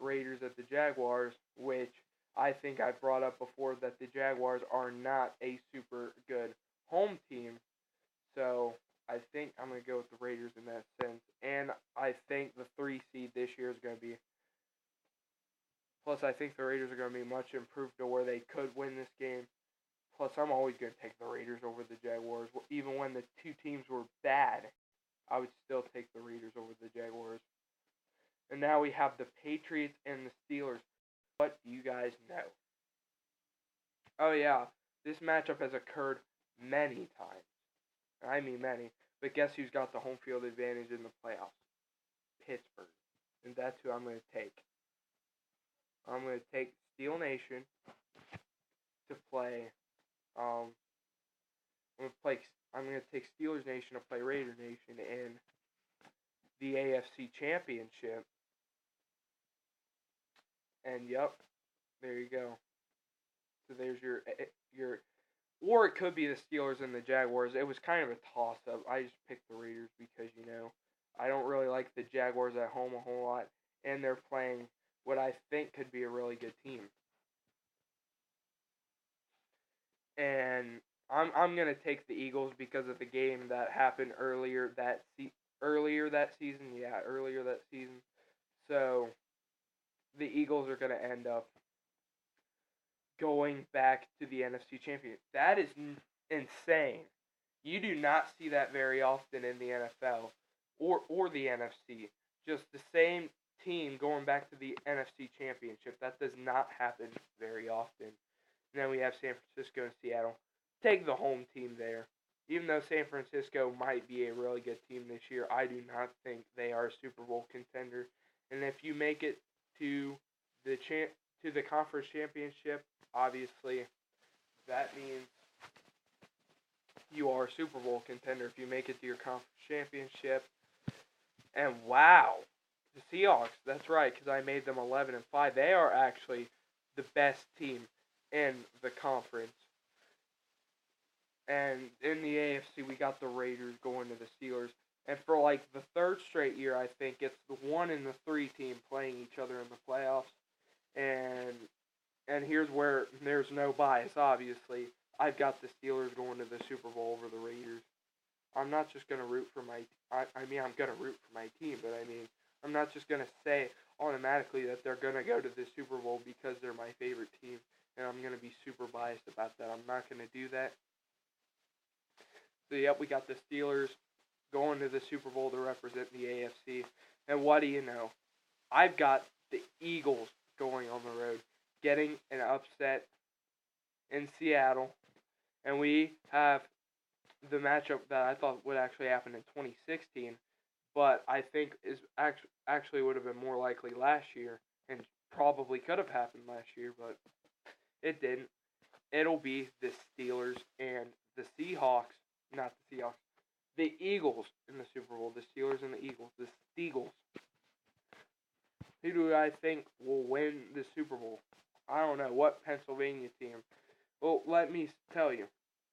Raiders at the Jaguars, which I think I brought up before that the Jaguars are not a super good home team. So I think I'm going to go with the Raiders in that sense. And I think the 3 seed this year is going to be. Plus, I think the Raiders are going to be much improved to where they could win this game. Plus, I'm always going to take the Raiders over the Jaguars. Even when the 2 teams were bad, I would still take the Raiders over the Jaguars. And now we have the Patriots and the Steelers. What do you guys know? Oh, yeah. This matchup has occurred many times. I mean many. But guess who's got the home field advantage in the playoffs? Pittsburgh. And that's who I'm going to take. I'm going to take Steel Nation to play. I'm going to take Steelers Nation to play Raider Nation in the AFC Championship. And yep, there you go. So there's your or it could be the Steelers and the Jaguars. It was kind of a toss-up. I just picked the Raiders because, I don't really like the Jaguars at home a whole lot. And they're playing what I think could be a really good team. And I'm going to take the Eagles because of the game that happened earlier that season. Yeah, earlier that season. So the Eagles are going to end up going back to the NFC Championship. That is insane. You do not see that very often in the NFL or the NFC. Just the same team going back to the NFC Championship. That does not happen very often. And then we have San Francisco and Seattle. Take the home team there. Even though San Francisco might be a really good team this year, I do not think they are a Super Bowl contender. And if you make it to the conference championship, obviously, that means you are a Super Bowl contender if you make it to your conference championship. And wow, the Seahawks, that's right, because I made them 11-5. They are actually the best team in the conference. And in the AFC, we got the Raiders going to the Steelers. And for like the 3rd straight year, I think it's the 1 and the 3 team playing each other in the playoffs. And here's where there's no bias, obviously. I've got the Steelers going to the Super Bowl over the Raiders. I'm not just going to root for I'm going to root for my team, but I'm not just going to say automatically that they're going to go to the Super Bowl because they're my favorite team, and I'm going to be super biased about that. I'm not going to do that. So, yep, we got the Steelers going to the Super Bowl to represent the AFC. And what do you know? I've got the Eagles going on the road, getting an upset in Seattle. And we have the matchup that I thought would actually happen in 2016, but I think is actually would have been more likely last year, and probably could have happened last year, but it didn't. it'll be the Steelers and the Seahawks, not the Seahawks, the Eagles in the Super Bowl. The Steelers and the Eagles. The Steagles. Who do I think will win the Super Bowl? I don't know. What Pennsylvania team? Well, let me tell you.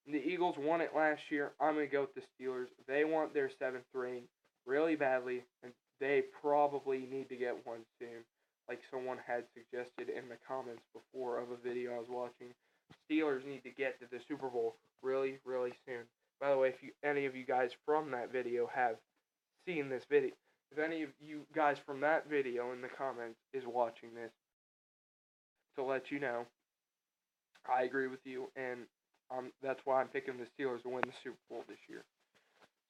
The Eagles won it last year. I'm going to go with the Steelers. They want their 7th ring really badly, and they probably need to get one soon, like someone had suggested in the comments before of a video I was watching. Steelers need to get to the Super Bowl really, really soon. By the way, if any of you guys from that video have seen this video, if any of you guys from that video in the comments is watching this, to let you know, I agree with you, and that's why I'm picking the Steelers to win the Super Bowl this year.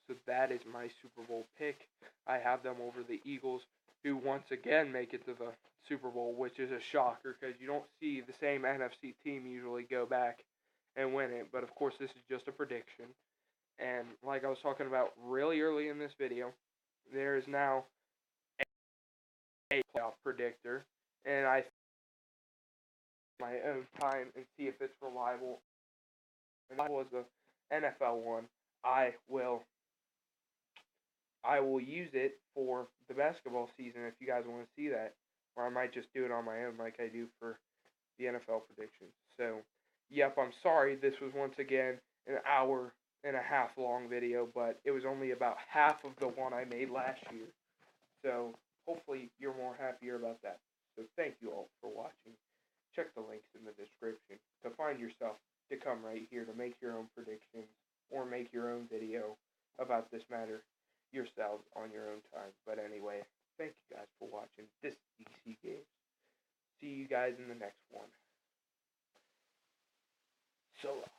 So that is my Super Bowl pick. I have them over the Eagles, who once again make it to the Super Bowl, which is a shocker because you don't see the same NFC team usually go back and win it. But of course, this is just a prediction. And like I was talking about really early in this video, there is now a playoff predictor, and I my own time and see if it's reliable. And that was the NFL one. I will use it for the basketball season if you guys want to see that. Or I might just do it on my own like I do for the NFL predictions. So, yep, I'm sorry this was once again an hour and a half long video, but it was only about half of the one I made last year. So, hopefully you're more happier about that. So, thank you all for watching. Check the links in the description to find yourself to come right here to make your own predictions or make your own video about this matter yourselves on your own time. But anyway, thank you guys for watching this DC Games. See you guys in the next one. So long.